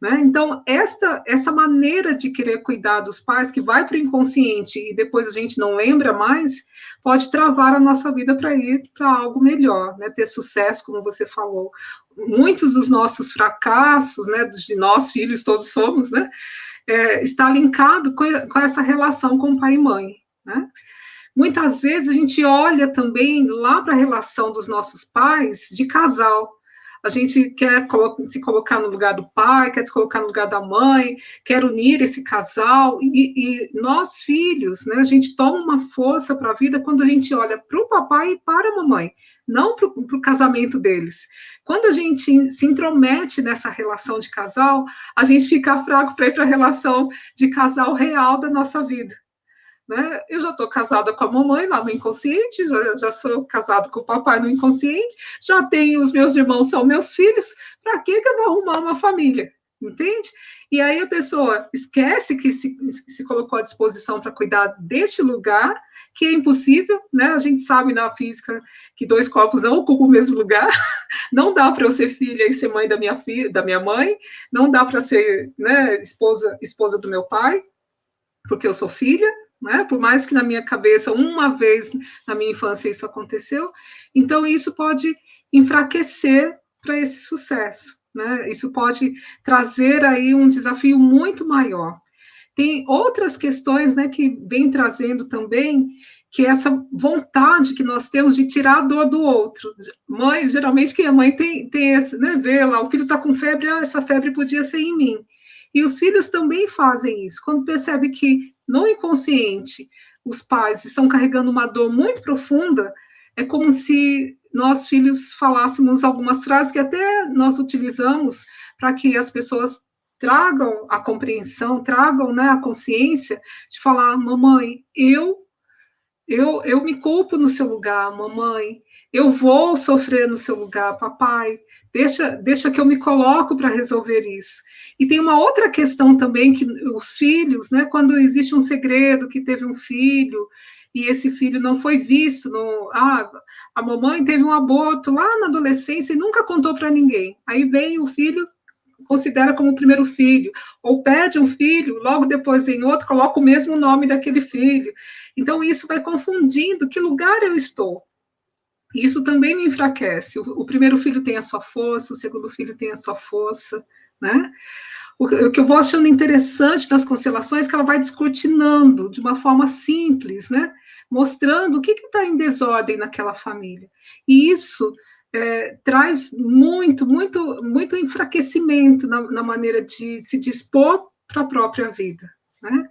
Né? Então, essa maneira de querer cuidar dos pais, que vai para o inconsciente e depois a gente não lembra mais, pode travar a nossa vida para ir para algo melhor, né? Ter sucesso, como você falou. Muitos dos nossos fracassos, né, de nós filhos todos somos, né, está linkado com essa relação com pai e mãe. Né? Muitas vezes a gente olha também lá para a relação dos nossos pais de casal. A gente quer se colocar no lugar do pai, quer se colocar no lugar da mãe, quer unir esse casal, e nós, filhos, né, a gente toma uma força para a vida quando a gente olha para o papai e para a mamãe, não para o casamento deles. Quando a gente se intromete nessa relação de casal, a gente fica fraco para ir para a relação de casal real da nossa vida. Né? Eu já estou casada com a mamãe lá no inconsciente, já sou casado com o papai no inconsciente, já tenho os meus irmãos, são meus filhos, para que eu vou arrumar uma família? Entende? E aí a pessoa esquece que se colocou à disposição para cuidar deste lugar, que é impossível, né? A gente sabe na física que dois corpos não ocupam o mesmo lugar, não dá para eu ser filha e ser mãe da minha filha, da minha mãe, não dá para ser, né, esposa do meu pai, porque eu sou filha. Né? Por mais que na minha cabeça, uma vez na minha infância isso aconteceu, então isso pode enfraquecer para esse sucesso, né? Isso pode trazer aí um desafio muito maior. Tem outras questões, né, que vem trazendo também, que é essa vontade que nós temos de tirar a dor do outro. Mãe, geralmente quem é mãe tem esse, né, vê lá, o filho está com febre, essa febre podia ser em mim. E os filhos também fazem isso, quando percebe que no inconsciente os pais estão carregando uma dor muito profunda, é como se nós filhos falássemos algumas frases que até nós utilizamos para que as pessoas tragam a compreensão, tragam, né, a consciência de falar, mamãe, eu me culpo no seu lugar, mamãe, eu vou sofrer no seu lugar, papai, deixa que eu me coloco para resolver isso. E tem uma outra questão também, que os filhos, né, quando existe um segredo que teve um filho, e esse filho não foi visto, a mamãe teve um aborto lá na adolescência e nunca contou para ninguém. Aí vem o filho considera como o primeiro filho, ou pede um filho, logo depois vem outro, coloca o mesmo nome daquele filho. Então, isso vai confundindo que lugar eu estou. Isso também me enfraquece. O primeiro filho tem a sua força, o segundo filho tem a sua força, né? O que eu vou achando interessante das constelações é que ela vai descortinando de uma forma simples, né? Mostrando o que está em desordem naquela família. E isso traz muito enfraquecimento na maneira de se dispor para a própria vida, né?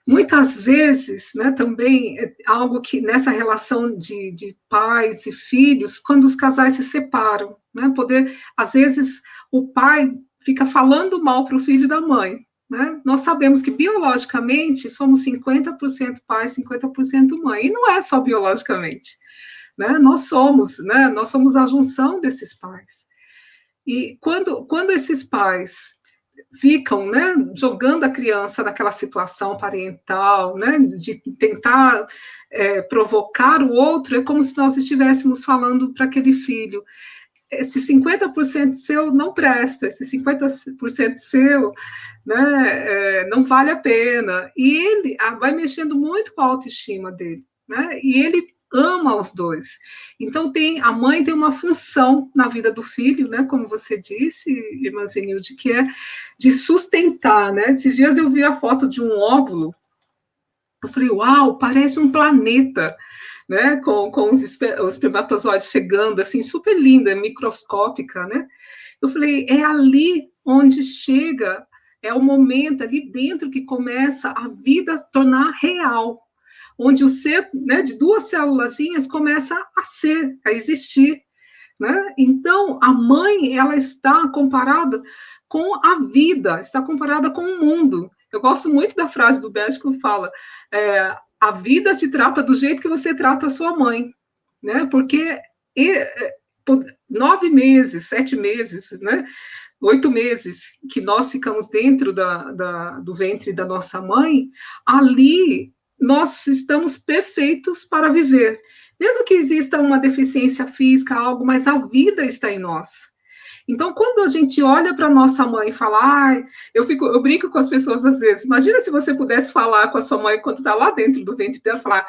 Muitas vezes, né, também algo que nessa relação de pais e filhos, quando os casais se separam, né, às vezes o pai fica falando mal para o filho da mãe, né? Nós sabemos que biologicamente somos 50% pai, 50% mãe, e não é só biologicamente, né? Nós somos a junção desses pais. E quando esses pais ficam, né, jogando a criança naquela situação parental, né, de tentar provocar o outro, é como se nós estivéssemos falando para aquele filho: esse 50% seu não presta, esse 50% seu, né, não vale a pena. E ele vai mexendo muito com a autoestima dele, né, e ele ama os dois. Então, a mãe tem uma função na vida do filho, né, como você disse, irmã Zenilde, que é de sustentar, né. Esses dias eu vi a foto de um óvulo, eu falei, uau, parece um planeta, né, com os espermatozoides chegando, assim, super linda, microscópica, né. Eu falei, é ali onde chega, é o momento ali dentro que começa a vida tornar real, onde o ser, né, de duas célulazinhas começa a existir, né? Então, a mãe, ela está comparada com a vida, está comparada com o mundo. Eu gosto muito da frase do Bert que fala, a vida te trata do jeito que você trata a sua mãe, né? Porque 9 meses, 7 meses, né? 8 meses que nós ficamos dentro do ventre da nossa mãe, ali nós estamos perfeitos para viver. Mesmo que exista uma deficiência física, algo, mas a vida está em nós. Então, quando a gente olha para nossa mãe e fala, eu brinco com as pessoas às vezes, imagina se você pudesse falar com a sua mãe quando está lá dentro do ventre dela, falar,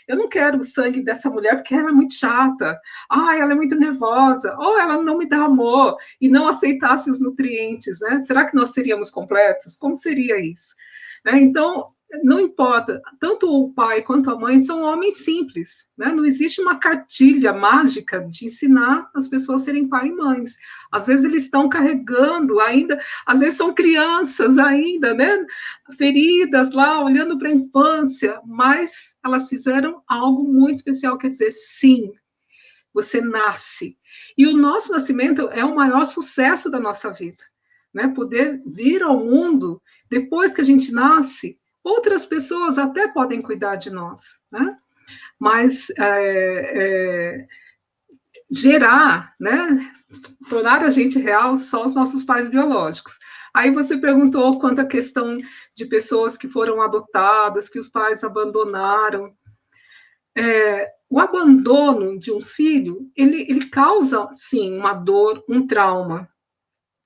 eu não quero o sangue dessa mulher porque ela é muito chata, ela é muito nervosa, ou ela não me dá amor, e não aceitasse os nutrientes, né? Será que nós seríamos completos? Como seria isso? Então, não importa, tanto o pai quanto a mãe são homens simples, né? Não existe uma cartilha mágica de ensinar as pessoas a serem pai e mães. Às vezes eles estão carregando ainda, às vezes são crianças ainda, né? Feridas lá, olhando para a infância, mas elas fizeram algo muito especial, quer dizer, sim, você nasce. E o nosso nascimento é o maior sucesso da nossa vida, né? Poder vir ao mundo depois que a gente nasce. Outras pessoas até podem cuidar de nós, né? Mas gerar, né? Tornar a gente real só os nossos pais biológicos. Aí você perguntou quanto à questão de pessoas que foram adotadas, que os pais abandonaram. O abandono de um filho, ele causa, sim, uma dor, um trauma,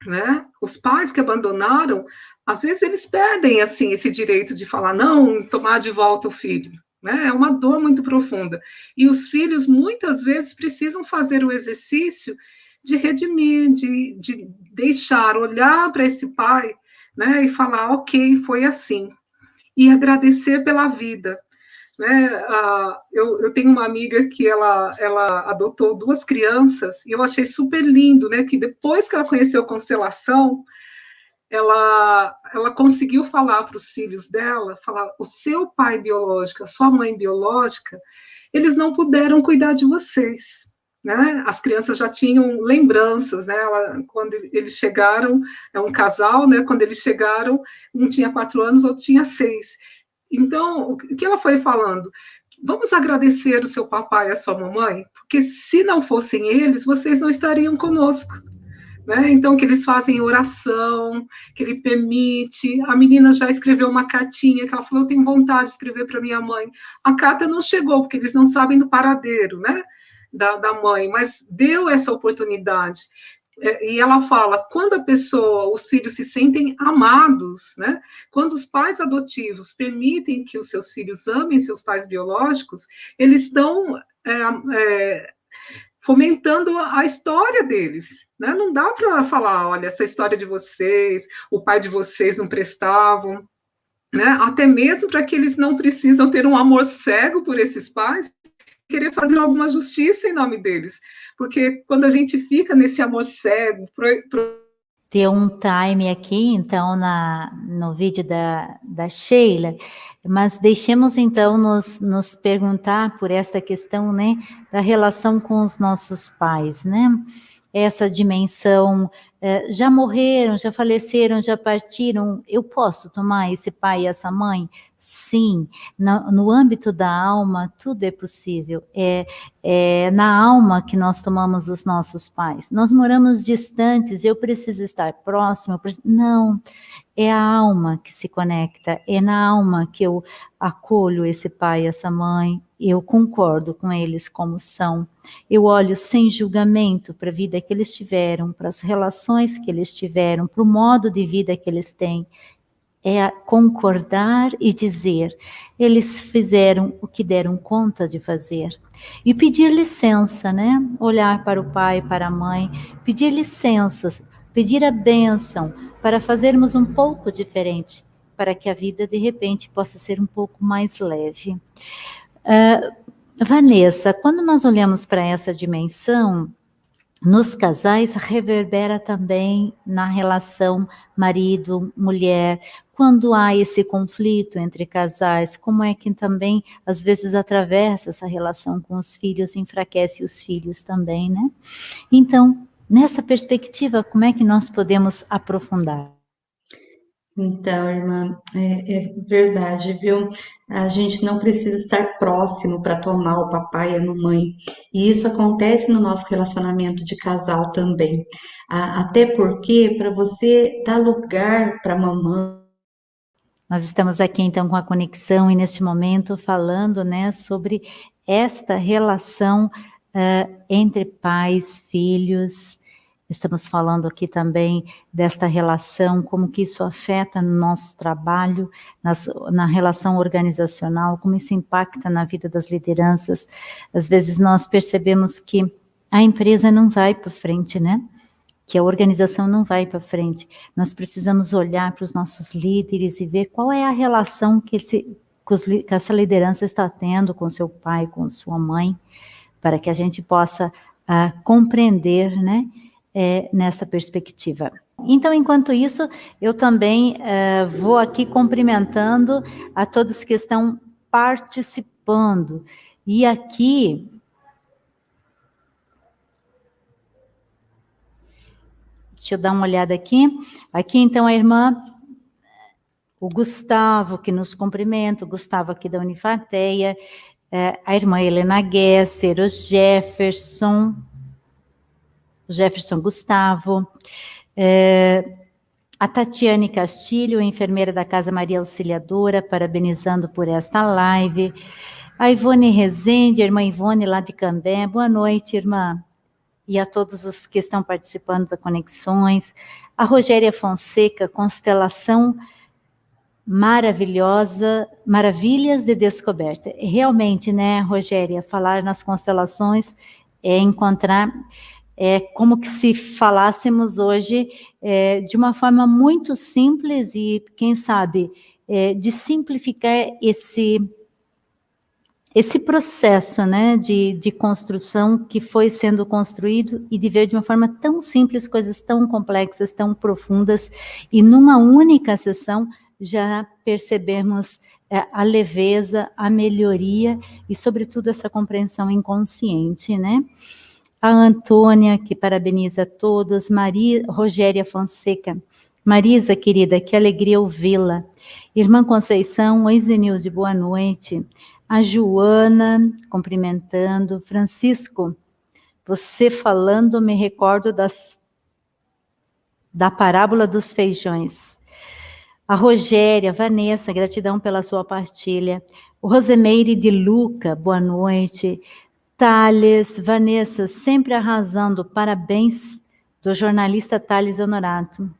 né? Os pais que abandonaram, às vezes eles perdem assim esse direito de falar não, tomar de volta o filho, né? É uma dor muito profunda. E os filhos muitas vezes precisam fazer o exercício de redimir, de deixar, olhar para esse pai, né? E falar, ok, foi assim, e agradecer pela vida. Né? Eu tenho uma amiga que ela adotou 2 crianças, e eu achei super lindo, né? Que depois que ela conheceu a constelação, ela conseguiu falar para os filhos dela, falar, o seu pai biológico, a sua mãe biológica, eles não puderam cuidar de vocês, né? As crianças já tinham lembranças, né? Quando eles chegaram, é um casal, né? Quando eles chegaram, um tinha 4 anos, outro tinha 6. Então, o que ela foi falando? Vamos agradecer o seu papai e a sua mamãe, porque se não fossem eles, vocês não estariam conosco. Né? Então, que eles fazem oração, que ele permite. A menina já escreveu uma cartinha, que ela falou, eu tenho vontade de escrever para minha mãe. A carta não chegou, porque eles não sabem do paradeiro, né? Da mãe, mas deu essa oportunidade. E ela fala, quando a pessoa, os filhos se sentem amados, né? Quando os pais adotivos permitem que os seus filhos amem seus pais biológicos, eles estão fomentando a história deles, né? Não dá para falar, olha, essa história de vocês, o pai de vocês não prestavam, né? Até mesmo para que eles não precisam ter um amor cego por esses pais, querer fazer alguma justiça em nome deles, porque quando a gente fica nesse amor cego, Ter um time aqui, então, no vídeo da Sheila, mas deixemos, então, nos perguntar por esta questão, né, da relação com os nossos pais, né? Essa dimensão, já morreram, já faleceram, já partiram, eu posso tomar esse pai e essa mãe? Sim, no âmbito da alma, tudo é possível. É na alma que nós tomamos os nossos pais. Nós moramos distantes, eu preciso estar próximo. Não, é a alma que se conecta, é na alma que eu acolho esse pai, essa mãe, eu concordo com eles como são. Eu olho sem julgamento para a vida que eles tiveram, para as relações que eles tiveram, para o modo de vida que eles têm. É concordar e dizer, eles fizeram o que deram conta de fazer. E pedir licença, né? Olhar para o pai, para a mãe, pedir licenças, pedir a bênção para fazermos um pouco diferente, para que a vida, de repente, possa ser um pouco mais leve. Vanessa, quando nós olhamos para essa dimensão, nos casais reverbera também na relação marido-mulher. Quando há esse conflito entre casais, como é que também, às vezes, atravessa essa relação com os filhos, enfraquece os filhos também, né? Então, nessa perspectiva, como é que nós podemos aprofundar? Então, irmã, é verdade, viu? A gente não precisa estar próximo para tomar o papai e a mamãe. E isso acontece no nosso relacionamento de casal também. Até porque, para você dar lugar para a mamãe. Nós estamos aqui, então, com a conexão e, neste momento, falando, né, sobre esta relação entre pais, filhos. Estamos falando aqui também desta relação, como que isso afeta no nosso trabalho, na relação organizacional, como isso impacta na vida das lideranças. Às vezes nós percebemos que a empresa não vai para frente, né? Que a organização não vai para frente. Nós precisamos olhar para os nossos líderes e ver qual é a relação que essa liderança está tendo com seu pai, com sua mãe, para que a gente possa compreender, né? Nessa perspectiva. Então, enquanto isso, eu também vou aqui cumprimentando a todos que estão participando. E aqui, deixa eu dar uma olhada aqui. Aqui, então, a irmã, o Gustavo, que nos cumprimenta, o Gustavo aqui da Unifateia, a irmã Helena Gesser, o Jefferson Gustavo, a Tatiane Castilho, enfermeira da Casa Maria Auxiliadora, parabenizando por esta live, a Ivone Rezende, a irmã Ivone lá de Cambé, boa noite, irmã, e a todos os que estão participando da Conexões, a Rogéria Fonseca, Constelação Maravilhosa, Maravilhas de Descoberta. Realmente, né, Rogéria, falar nas constelações é encontrar... É como que se falássemos hoje de uma forma muito simples e, quem sabe, de simplificar esse processo, né, de construção que foi sendo construído e de ver de uma forma tão simples coisas tão complexas, tão profundas, e numa única sessão já percebemos a leveza, a melhoria e, sobretudo, essa compreensão inconsciente, né? A Antônia, que parabeniza a todos, Rogéria Fonseca, Marisa, querida, que alegria ouvi-la. Irmã Conceição, oi Zenilde, boa noite. A Joana, cumprimentando. Francisco, você falando, me recordo da parábola dos feijões. A Rogéria, Vanessa, gratidão pela sua partilha. O Rosemeire de Luca, boa noite. Thales, Vanessa, sempre arrasando, parabéns do jornalista Thales Honorato.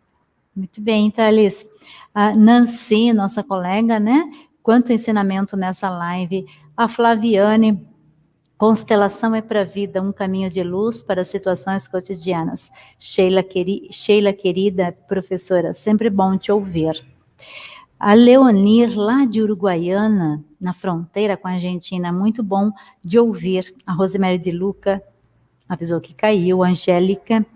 Muito bem, Thales. A Nancy, nossa colega, né? Quanto ensinamento nessa live. A Flaviane, constelação é para a vida, um caminho de luz para situações cotidianas. Sheila querida professora, sempre bom te ouvir. A Leonir, lá de Uruguaiana, na fronteira com a Argentina, muito bom de ouvir. A Rosemary de Luca avisou que caiu. A Angélica,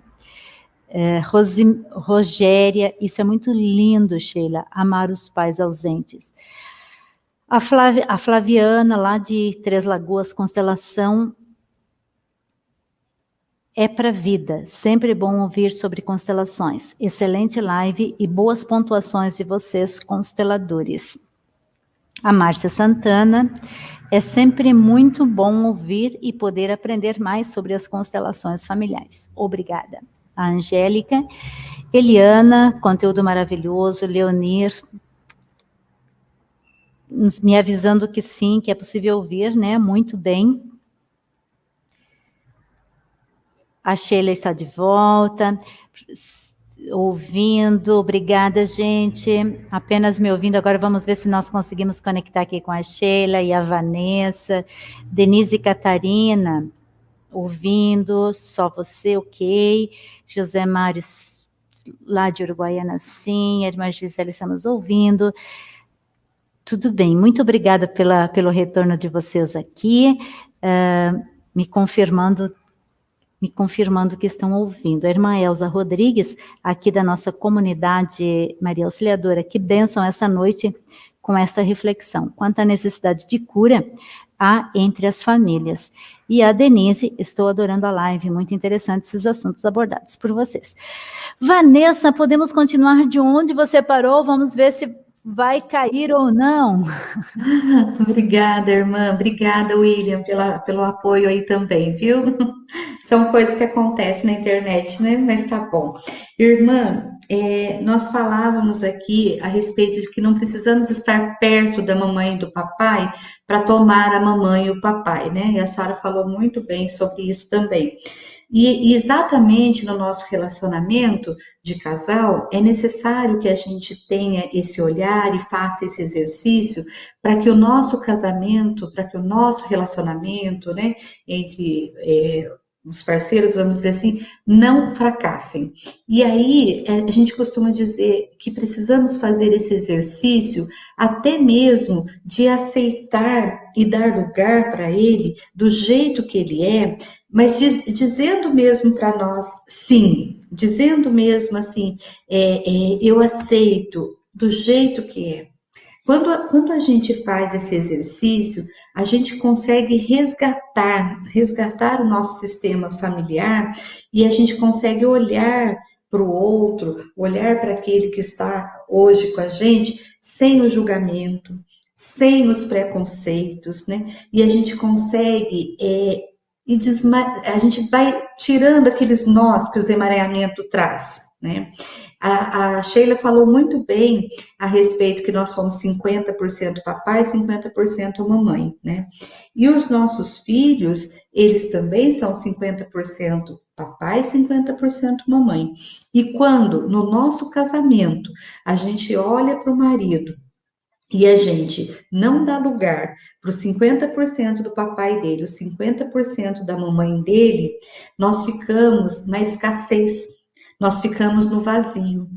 Rogéria, isso é muito lindo, Sheila, amar os pais ausentes. A Flaviana, lá de Três Lagoas, constelação é para a vida, sempre bom ouvir sobre constelações. Excelente live e boas pontuações de vocês, consteladores. A Márcia Santana, é sempre muito bom ouvir e poder aprender mais sobre as constelações familiares. Obrigada. A Angélica, Eliana, conteúdo maravilhoso. Leonir, me avisando que sim, que é possível ouvir, né? Muito bem. A Sheila está de volta, ouvindo. Obrigada, gente. Apenas me ouvindo. Agora vamos ver se nós conseguimos conectar aqui com a Sheila e a Vanessa. Denise e Catarina, ouvindo. Só você, ok. José Mário, lá de Uruguaiana, sim. A irmã Gisele, estamos ouvindo. Tudo bem. Muito obrigada pelo retorno de vocês aqui, me confirmando que estão ouvindo. A irmã Elza Rodrigues, aqui da nossa comunidade Maria Auxiliadora, que bênção essa noite com esta reflexão. Quanto à necessidade de cura há entre as famílias. E a Denise, estou adorando a live, muito interessante esses assuntos abordados por vocês. Vanessa, podemos continuar de onde você parou? Vamos ver se vai cair ou não. Obrigada, irmã. Obrigada, William, pelo apoio aí também, viu? São coisas que acontecem na internet, né? Mas tá bom. Irmã, nós falávamos aqui a respeito de que não precisamos estar perto da mamãe e do papai para tomar a mamãe e o papai, né? E a senhora falou muito bem sobre isso também. E exatamente no nosso relacionamento de casal, é necessário que a gente tenha esse olhar e faça esse exercício para que o nosso casamento, para que o nosso relacionamento, né, entre os parceiros, vamos dizer assim, não fracassem. E aí, a gente costuma dizer que precisamos fazer esse exercício até mesmo de aceitar e dar lugar para ele do jeito que ele é, mas dizendo mesmo para nós sim, dizendo mesmo assim, eu aceito do jeito que é. Quando a gente faz esse exercício, a gente consegue resgatar o nosso sistema familiar e a gente consegue olhar para o outro, olhar para aquele que está hoje com a gente, sem o julgamento, sem os preconceitos, né? E a gente consegue, a gente vai tirando aqueles nós que o emaranhamento traz, né? A Sheila falou muito bem a respeito que nós somos 50% papai e 50% mamãe, né? E os nossos filhos, eles também são 50% papai e 50% mamãe. E quando, no nosso casamento, a gente olha para o marido e a gente não dá lugar para os 50% do papai dele, os 50% da mamãe dele, nós ficamos na escassez. Nós ficamos no vazio.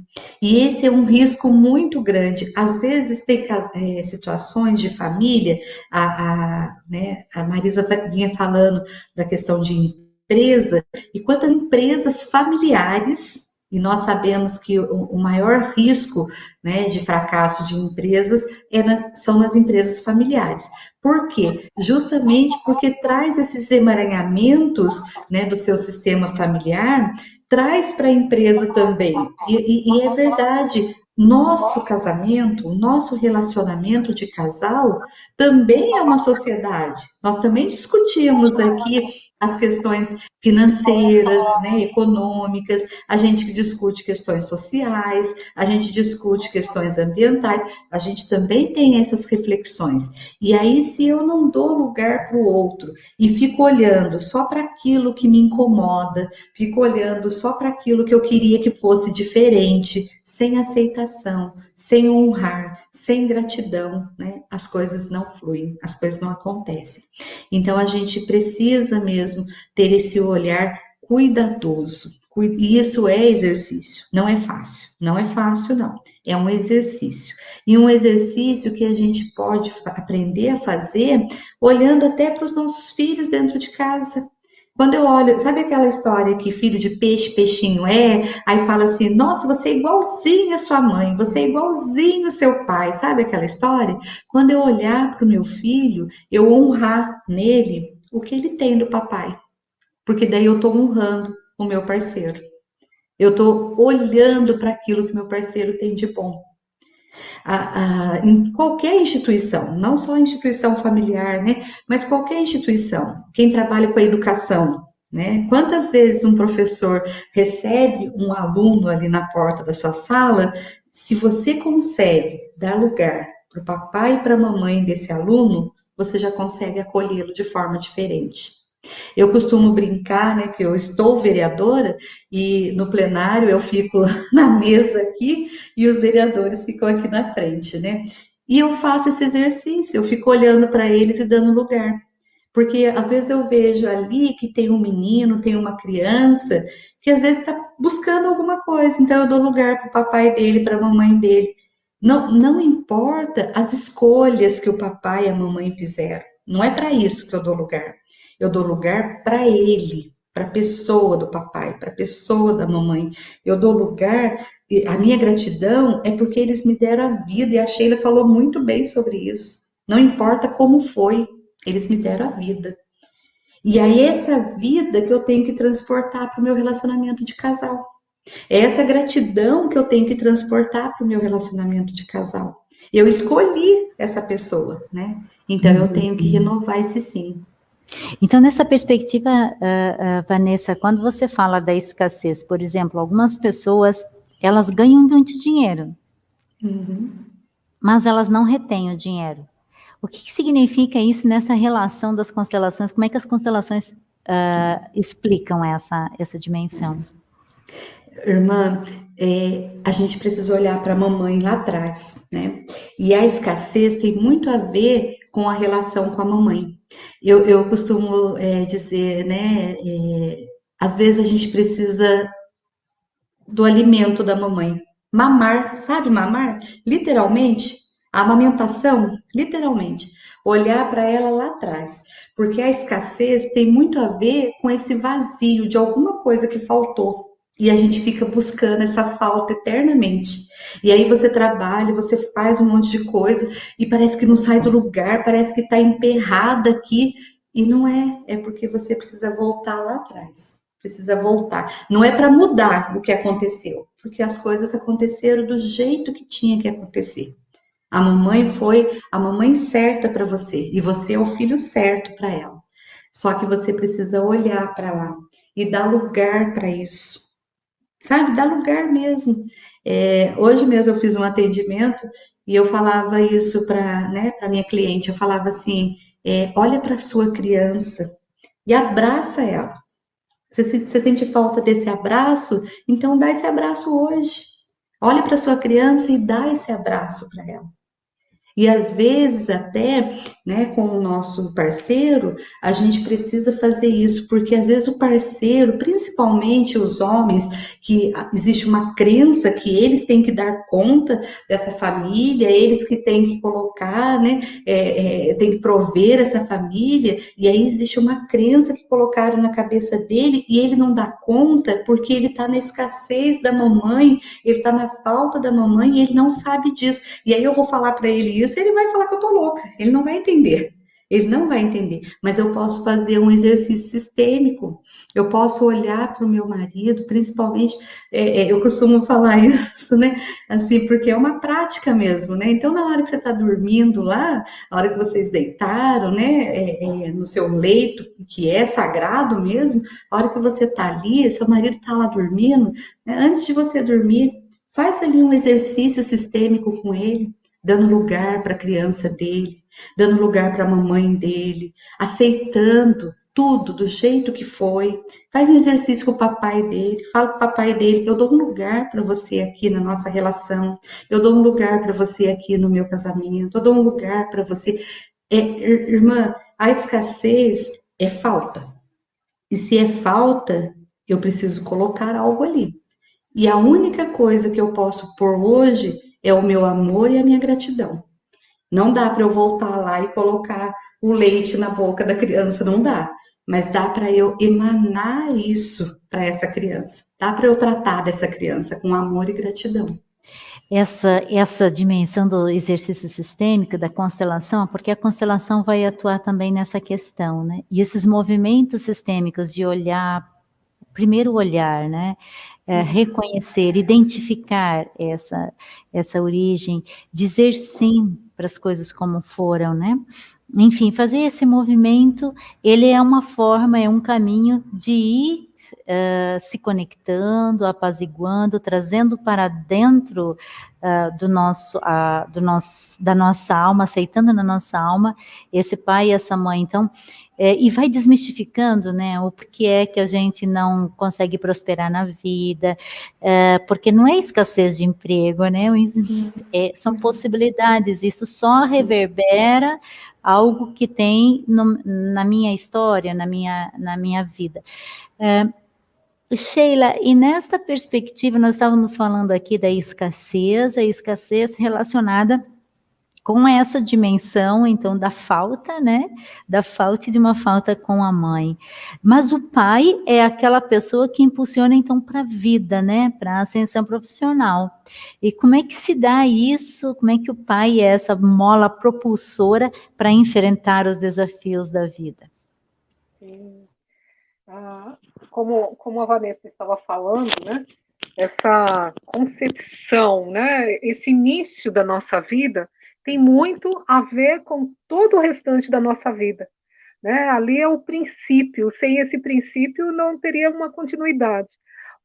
E esse é um risco muito grande. Às vezes tem situações de família, né, a Marisa vinha falando da questão de empresa, e quantas empresas familiares, e nós sabemos que o maior risco, né, de fracasso de empresas são nas empresas familiares. Por quê? Justamente porque traz esses emaranhamentos, né, do seu sistema familiar, traz para a empresa também. E é verdade, nosso casamento, o nosso relacionamento de casal também é uma sociedade. Nós também discutimos aqui as questões financeiras, né, econômicas, a gente discute questões sociais, a gente discute questões ambientais, a gente também tem essas reflexões. E aí, se eu não dou lugar para o outro e fico olhando só para aquilo que me incomoda, fico olhando só para aquilo que eu queria que fosse diferente, sem aceitação, sem honrar, sem gratidão, né, as coisas não fluem, as coisas não acontecem. Então, a gente precisa mesmo ter esse olhar cuidadoso. E isso é exercício, não é fácil, não é fácil, não. É um exercício. E um exercício que a gente pode aprender a fazer olhando até para os nossos filhos dentro de casa. Quando eu olho, sabe aquela história que filho de peixe, peixinho é? Aí fala assim, nossa, você é igualzinho a sua mãe, você é igualzinho ao seu pai, sabe aquela história? Quando eu olhar para o meu filho, eu honrar nele o que ele tem do papai, porque daí eu estou honrando o meu parceiro. Eu estou olhando para aquilo que meu parceiro tem de bom. Em qualquer instituição, não só a instituição familiar, né, mas qualquer instituição, quem trabalha com a educação, né, quantas vezes um professor recebe um aluno ali na porta da sua sala, se você consegue dar lugar para o papai e para a mamãe desse aluno, você já consegue acolhê-lo de forma diferente. Eu costumo brincar, né, que eu estou vereadora e no plenário eu fico na mesa aqui e os vereadores ficam aqui na frente, né? E eu faço esse exercício, eu fico olhando para eles e dando lugar. Porque às vezes eu vejo ali que tem um menino, tem uma criança que às vezes está buscando alguma coisa, então eu dou lugar para o papai dele, para a mamãe dele. Não, não importa as escolhas que o papai e a mamãe fizeram, não é para isso que eu dou lugar. Eu dou lugar para ele, para a pessoa do papai, para a pessoa da mamãe. Eu dou lugar, a minha gratidão é porque eles me deram a vida, e a Sheila falou muito bem sobre isso. Não importa como foi, eles me deram a vida. E aí essa vida que eu tenho que transportar para o meu relacionamento de casal. É essa gratidão que eu tenho que transportar para o meu relacionamento de casal. Eu escolhi essa pessoa, né? Então eu tenho que renovar esse sim. Então, nessa perspectiva, Vanessa, quando você fala da escassez, por exemplo, algumas pessoas, elas ganham muito dinheiro, mas elas não retêm o dinheiro. O que significa isso nessa relação das constelações? Como é que as constelações explicam essa dimensão? Irmã, a gente precisa olhar para a mamãe lá atrás, né? E a escassez tem muito a ver com a relação com a mamãe. Eu costumo dizer, né? Às vezes a gente precisa do alimento da mamãe. Mamar, sabe mamar? Literalmente, a amamentação, literalmente. Olhar para ela lá atrás. Porque a escassez tem muito a ver com esse vazio de alguma coisa que faltou. E a gente fica buscando essa falta eternamente. E aí você trabalha, você faz um monte de coisa e parece que não sai do lugar, parece que está emperrada aqui. E não é porque você precisa voltar lá atrás. Precisa voltar. Não é para mudar o que aconteceu, porque as coisas aconteceram do jeito que tinha que acontecer. A mamãe foi a mamãe certa para você e você é o filho certo para ela. Só que você precisa olhar para lá e dar lugar para isso. Sabe, dar lugar mesmo. Hoje mesmo eu fiz um atendimento e eu falava isso para minha cliente. Eu falava assim: olha para sua criança e abraça ela. Você sente falta desse abraço? Então dá esse abraço hoje. Olhe para sua criança e dá esse abraço para ela. E às vezes até, né, com o nosso parceiro, a gente precisa fazer isso, porque às vezes o parceiro, principalmente os homens, que existe uma crença que eles têm que dar conta dessa família, eles que têm que colocar, né, têm que prover essa família, e aí existe uma crença que colocaram na cabeça dele e ele não dá conta porque ele está na escassez da mamãe, ele está na falta da mamãe e ele não sabe disso. E aí eu vou falar para ele isso, ele vai falar que eu tô louca, ele não vai entender. Ele não vai entender, mas eu posso fazer um exercício sistêmico. Eu posso olhar para o meu marido, principalmente, eu costumo falar isso, né? Assim, porque é uma prática mesmo, né? Então, na hora que você está dormindo lá, na hora que vocês deitaram, né, no seu leito, que é sagrado mesmo, a hora que você está ali, seu marido está lá dormindo, né? Antes de você dormir, faz ali um exercício sistêmico com ele, dando lugar para a criança dele, dando lugar para a mamãe dele, aceitando tudo do jeito que foi. Faz um exercício com o papai dele, fala com o papai dele, eu dou um lugar para você aqui na nossa relação, eu dou um lugar para você aqui no meu casamento, eu dou um lugar para você. Irmã, a escassez é falta. E se é falta, eu preciso colocar algo ali. E a única coisa que eu posso pôr hoje é o meu amor e a minha gratidão. Não dá para eu voltar lá e colocar o leite na boca da criança, não dá. Mas dá para eu emanar isso para essa criança. Dá para eu tratar dessa criança com amor e gratidão. Essa dimensão do exercício sistêmico, da constelação, porque a constelação vai atuar também nessa questão, né? E esses movimentos sistêmicos de olhar, primeiro olhar, né? Reconhecer, identificar essa origem, dizer sim para as coisas como foram, né? Enfim, fazer esse movimento, ele é uma forma, é um caminho de ir se conectando, apaziguando, trazendo para dentro da nossa alma, aceitando na nossa alma esse pai e essa mãe. Então, e vai desmistificando, né, o porquê é que a gente não consegue prosperar na vida, porque não é escassez de emprego, né, são possibilidades, isso só reverbera algo que tem na minha história, na minha vida. Sheila, e nesta perspectiva, nós estávamos falando aqui da escassez, a escassez relacionada com essa dimensão, então, da falta, né? Da falta e de uma falta com a mãe. Mas o pai é aquela pessoa que impulsiona, então, para a vida, né? Para a ascensão profissional. E como é que se dá isso? Como é que o pai é essa mola propulsora para enfrentar os desafios da vida? Sim. Como a Vanessa estava falando, né? Essa concepção, né? Esse início da nossa vida tem muito a ver com todo o restante da nossa vida, né? Ali é o princípio, sem esse princípio não teria uma continuidade.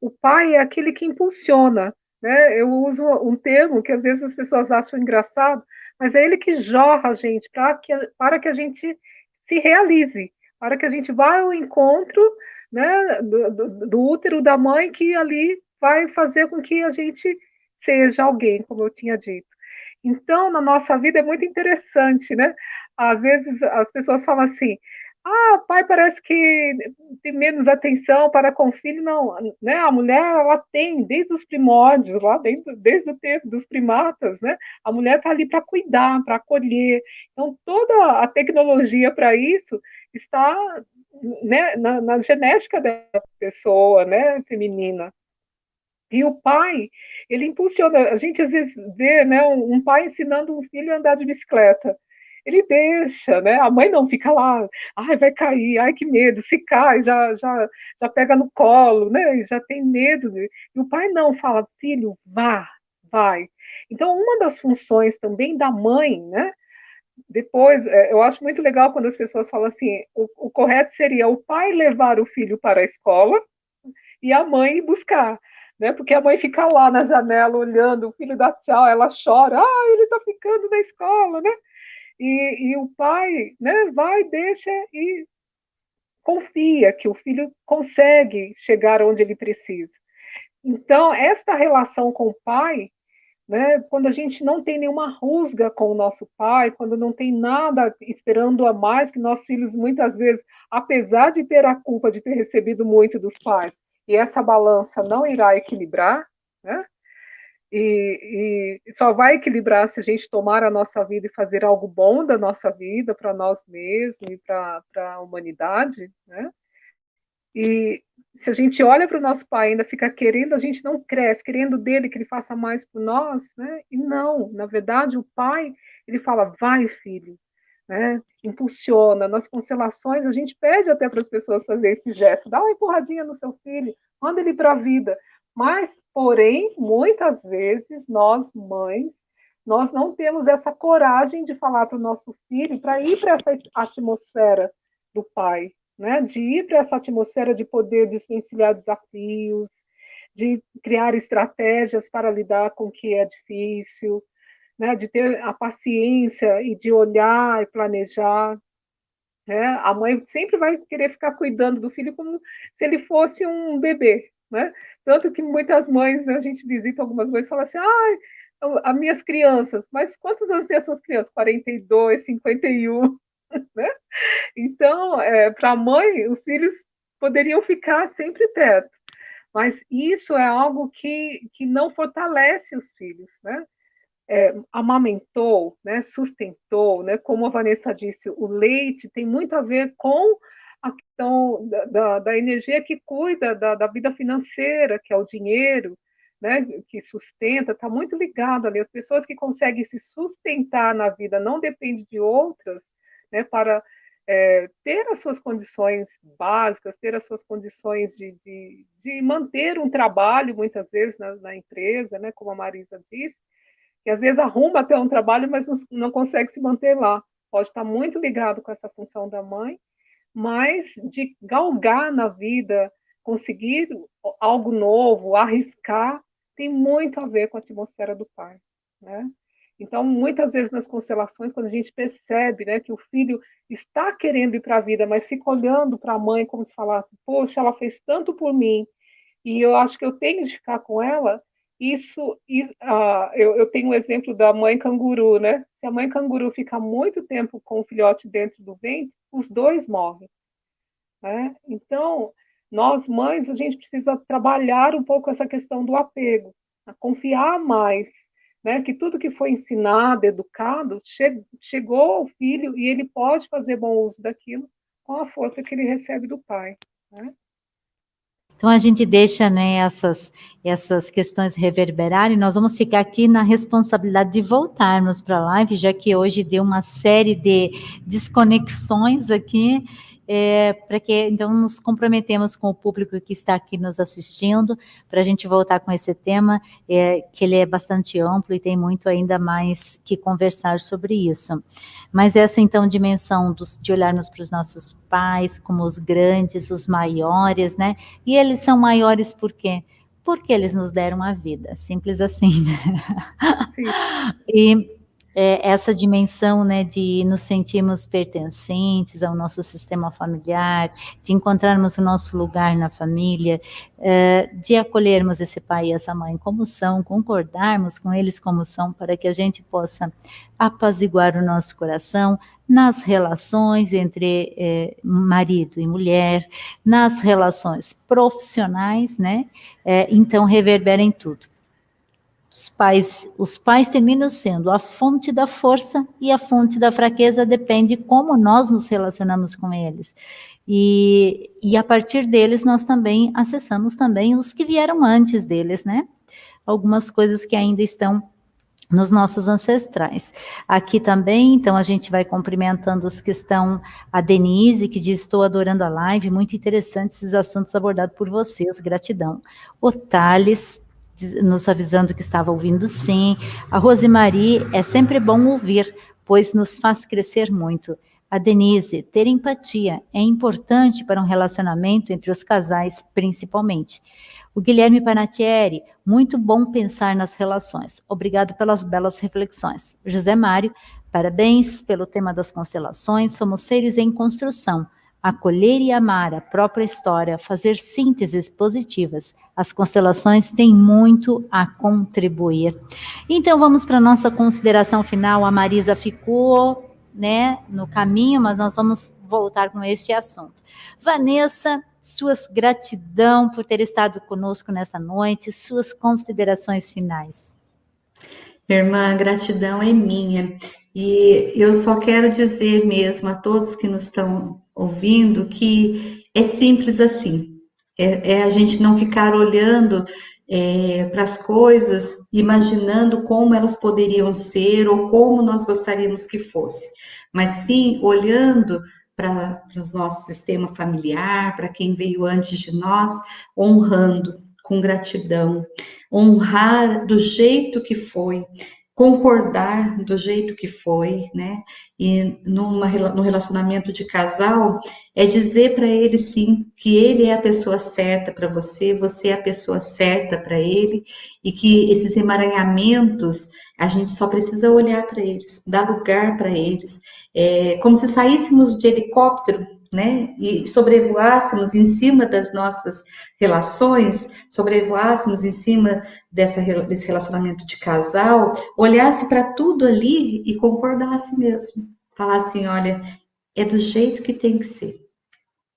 O pai é aquele que impulsiona, né? Eu uso um termo que às vezes as pessoas acham engraçado, mas é ele que jorra a gente para que a gente se realize, para que a gente vá ao encontro, né, do útero da mãe, que ali vai fazer com que a gente seja alguém, como eu tinha dito. Então, na nossa vida é muito interessante, né? Às vezes as pessoas falam assim: ah, pai parece que tem menos atenção para com o filho. Não, né? A mulher, ela tem, desde os primórdios, lá desde o tempo dos primatas, né? A mulher está ali para cuidar, para acolher. Então, toda a tecnologia para isso está, né, na genética da pessoa, né, feminina. E o pai, ele impulsiona. A gente às vezes vê, né, um pai ensinando um filho a andar de bicicleta. Ele deixa, né? A mãe não fica lá, ai, vai cair, ai, que medo. Se cai, já pega no colo, né? E já tem medo. E o pai não fala, filho, vá, vai. Então, uma das funções também da mãe, né? Depois, eu acho muito legal quando as pessoas falam assim, o correto seria o pai levar o filho para a escola e a mãe ir buscar, né? Porque a mãe fica lá na janela olhando, o filho dá tchau, ela chora, ah, ele está ficando na escola, né? E o pai, né, vai, deixa e confia que o filho consegue chegar onde ele precisa. Então, esta relação com o pai, né, quando a gente não tem nenhuma rusga com o nosso pai, quando não tem nada esperando a mais, que nossos filhos muitas vezes, apesar de ter a culpa de ter recebido muito dos pais, e essa balança não irá equilibrar, né? E só vai equilibrar se a gente tomar a nossa vida e fazer algo bom da nossa vida para nós mesmos e para a humanidade, né? E se a gente olha para o nosso pai e ainda fica querendo, a gente não cresce, querendo dele que ele faça mais por nós, né? E não, na verdade, o pai, ele fala, vai, filho, né? Impulsiona. Nas constelações, a gente pede até para as pessoas fazer esse gesto, dá uma empurradinha no seu filho, manda ele para a vida. Mas, porém, muitas vezes, nós, mães, nós não temos essa coragem de falar para o nosso filho para ir para essa atmosfera do pai, né? De ir para essa atmosfera de poder desvencilhar desafios, de criar estratégias para lidar com o que é difícil, né? De ter a paciência e de olhar e planejar. Né? A mãe sempre vai querer ficar cuidando do filho como se ele fosse um bebê. Né? Tanto que muitas mães, né, a gente visita algumas mães e fala assim, as minhas crianças, mas quantos anos tem as suas crianças? 42, 51, né? Então, para a mãe, os filhos poderiam ficar sempre perto, mas isso é algo que não fortalece os filhos, né? Amamentou, né, sustentou, né, como a Vanessa disse, o leite tem muito a ver com a questão da energia que cuida da vida financeira, que é o dinheiro, né, que sustenta, está muito ligado ali. As pessoas que conseguem se sustentar na vida não dependem de outras, né, para ter as suas condições básicas, ter as suas condições de manter um trabalho, muitas vezes, na empresa, né, como a Marisa disse, que às vezes arruma até um trabalho, mas não consegue se manter lá. Pode estar muito ligado com essa função da mãe, mas de galgar na vida, conseguir algo novo, arriscar, tem muito a ver com a atmosfera do pai, né? Então, muitas vezes nas constelações, quando a gente percebe, né, que o filho está querendo ir para a vida, mas fica olhando para a mãe como se falasse, poxa, ela fez tanto por mim, e eu acho que eu tenho de ficar com ela, eu tenho um exemplo da mãe canguru, né? Se a mãe canguru fica muito tempo com o filhote dentro do ventre, os dois morrem, né? Então, nós mães, a gente precisa trabalhar um pouco essa questão do apego, a confiar mais, né? Que tudo que foi ensinado, educado, chegou ao filho e ele pode fazer bom uso daquilo com a força que ele recebe do pai, né? Então a gente deixa, né, essas questões reverberarem. Nós vamos ficar aqui na responsabilidade de voltarmos para a live, já que hoje deu uma série de desconexões aqui, para que então nos comprometemos com o público que está aqui nos assistindo, para a gente voltar com esse tema, que ele é bastante amplo e tem muito ainda mais que conversar sobre isso. Mas essa então dimensão de olharmos para os nossos pais como os grandes, os maiores, né? E eles são maiores por quê? Porque eles nos deram a vida, simples assim, né? E essa dimensão, né, de nos sentirmos pertencentes ao nosso sistema familiar, de encontrarmos o nosso lugar na família, de acolhermos esse pai e essa mãe como são, concordarmos com eles como são, para que a gente possa apaziguar o nosso coração nas relações entre marido e mulher, nas relações profissionais, né? Então reverbera em tudo. Os pais terminam sendo a fonte da força e a fonte da fraqueza, depende como nós nos relacionamos com eles. E a partir deles nós também acessamos também os que vieram antes deles, né? Algumas coisas que ainda estão nos nossos ancestrais. Aqui também, então, a gente vai cumprimentando os que estão, a Denise, que diz, estou adorando a live, muito interessante esses assuntos abordados por vocês, gratidão. O Thales, nos avisando que estava ouvindo sim. A Rosemarie, é sempre bom ouvir, pois nos faz crescer muito. A Denise, ter empatia é importante para um relacionamento entre os casais, principalmente. O Guilherme Panatieri, muito bom pensar nas relações. Obrigado pelas belas reflexões. José Mário, parabéns pelo tema das constelações. Somos seres em construção. Acolher e amar a própria história, fazer sínteses positivas. As constelações têm muito a contribuir. Então, vamos para a nossa consideração final. A Marisa ficou, né, no caminho, mas nós vamos voltar com este assunto. Vanessa, suas gratidão por ter estado conosco nessa noite, suas considerações finais. Irmã, a gratidão é minha. E eu só quero dizer mesmo a todos que nos estão ouvindo que é simples assim. É a gente não ficar olhando para as coisas, imaginando como elas poderiam ser ou como nós gostaríamos que fosse. mas sim olhando para o nosso sistema familiar, para quem veio antes de nós, honrando, com gratidão, honrar do jeito que foi, concordar do jeito que foi, né? E no relacionamento de casal, é dizer para ele sim que ele é a pessoa certa para você, você é a pessoa certa para ele, e que esses emaranhamentos a gente só precisa olhar para eles, dar lugar para eles, como se saíssemos de helicóptero, né, e sobrevoássemos em cima das nossas relações, sobrevoássemos em cima desse relacionamento de casal, olhasse para tudo ali e concordasse mesmo. Falar assim, olha, é do jeito que tem que ser.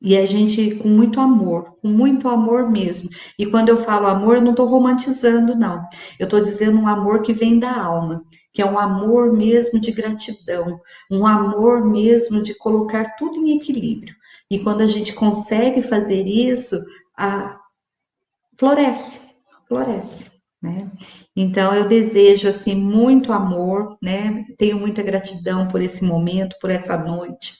E a gente com muito amor mesmo. E quando eu falo amor, eu não estou romantizando, não. Eu estou dizendo um amor que vem da alma, que é um amor mesmo de gratidão, um amor mesmo de colocar tudo em equilíbrio. E quando a gente consegue fazer isso, floresce, floresce, né? Então eu desejo assim muito amor, né? Tenho muita gratidão por esse momento, por essa noite.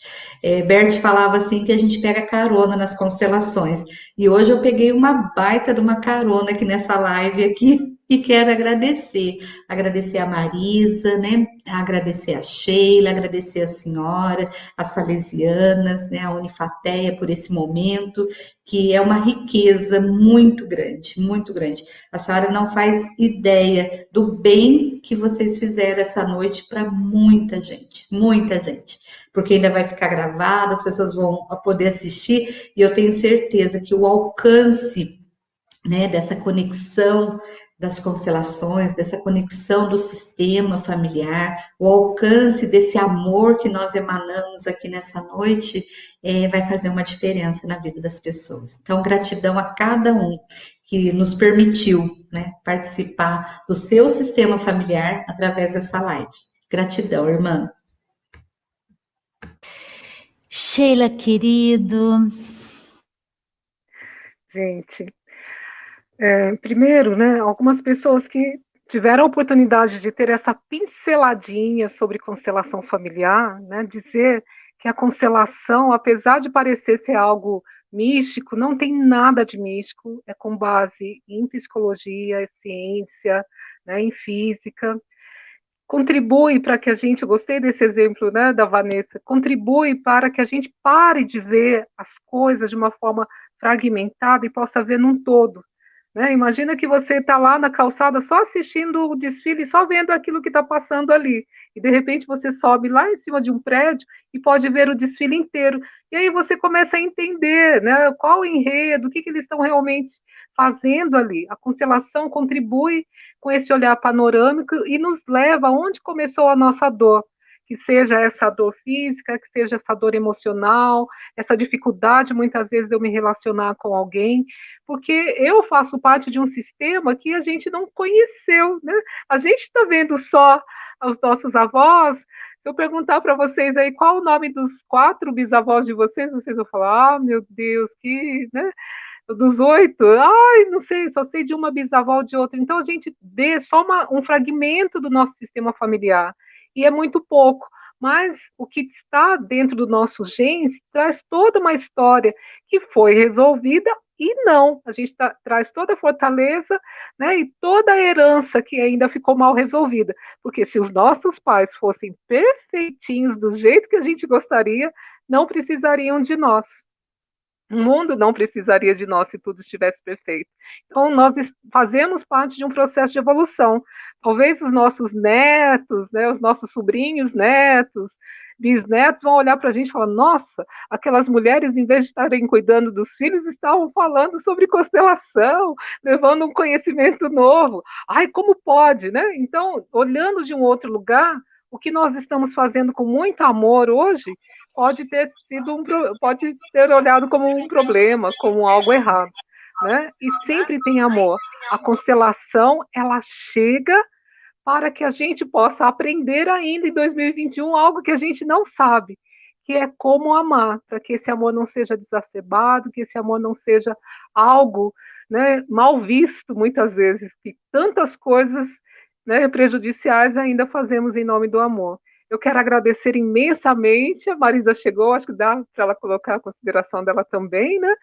Bert falava assim que a gente pega carona nas constelações. E hoje eu peguei uma baita de uma carona aqui nessa live aqui e quero agradecer a Marisa, né? Agradecer a Sheila, agradecer a senhora, as Salesianas, né? A Unifateia por esse momento, que é uma riqueza muito grande, muito grande. A senhora não faz ideia do bem que vocês fizeram essa noite para muita gente, porque ainda vai ficar gravado, as pessoas vão poder assistir, e eu tenho certeza que o alcance, né, dessa conexão das constelações, dessa conexão do sistema familiar, o alcance desse amor que nós emanamos aqui nessa noite, vai fazer uma diferença na vida das pessoas. Então, gratidão a cada um que nos permitiu, né, participar do seu sistema familiar através dessa live. Gratidão, irmã. Sheila, querido. Gente, primeiro, né, algumas pessoas que tiveram a oportunidade de ter essa pinceladinha sobre constelação familiar, né, dizer que a constelação, apesar de parecer ser algo místico, não tem nada de místico, é com base em psicologia, ciência, né, em física, contribui para que a gente, eu gostei desse exemplo, né, da Vanessa, contribui para que a gente pare de ver as coisas de uma forma fragmentada e possa ver num todo. Né? Imagina que você está lá na calçada só assistindo o desfile, só vendo aquilo que está passando ali. E de repente você sobe lá em cima de um prédio e pode ver o desfile inteiro. E aí você começa a entender, né, qual o enredo, o que eles estão realmente fazendo ali. A constelação contribui com esse olhar panorâmico e nos leva aonde começou a nossa dor. Que seja essa dor física, que seja essa dor emocional, essa dificuldade muitas vezes de eu me relacionar com alguém, porque eu faço parte de um sistema que a gente não conheceu, né? A gente está vendo só os nossos avós. Se eu perguntar para vocês aí qual o nome dos 4 bisavós de vocês, vocês vão falar, ah, meu Deus, que, né? Dos 8, ai, não sei, só sei de uma bisavó ou de outra. Então a gente vê só um fragmento do nosso sistema familiar, e é muito pouco. Mas o que está dentro do nosso genes traz toda uma história que foi resolvida e não. A gente traz toda a fortaleza, né, e toda a herança que ainda ficou mal resolvida. Porque se os nossos pais fossem perfeitinhos do jeito que a gente gostaria, não precisariam de nós. O mundo não precisaria de nós se tudo estivesse perfeito. Então, nós fazemos parte de um processo de evolução. Talvez os nossos netos, né, os nossos sobrinhos, netos, bisnetos vão olhar para a gente e falar: nossa, aquelas mulheres, em vez de estarem cuidando dos filhos, estavam falando sobre constelação, levando um conhecimento novo. Ai, como pode, né? Então, olhando de um outro lugar, o que nós estamos fazendo com muito amor hoje pode ter sido pode ter olhado como um problema, como algo errado, né? E sempre tem amor. A constelação, ela chega para que a gente possa aprender ainda em 2021 algo que a gente não sabe, que é como amar, para que esse amor não seja exacerbado, que esse amor não seja algo, né, mal visto muitas vezes, que tantas coisas, né, prejudiciais ainda fazemos em nome do amor. Eu quero agradecer imensamente, a Marisa chegou, acho que dá para ela colocar a consideração dela também, né?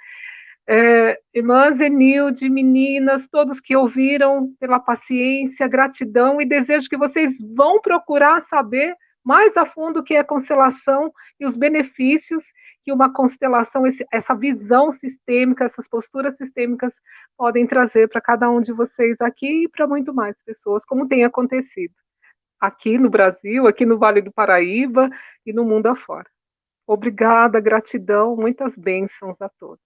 Irmã Zenilde, meninas, todos que ouviram, pela paciência, gratidão, e desejo que vocês vão procurar saber mais a fundo o que é constelação e os benefícios que uma constelação, essa visão sistêmica, essas posturas sistêmicas podem trazer para cada um de vocês aqui e para muito mais pessoas, como tem acontecido aqui no Brasil, aqui no Vale do Paraíba e no mundo afora. Obrigada, gratidão, muitas bênçãos a todos.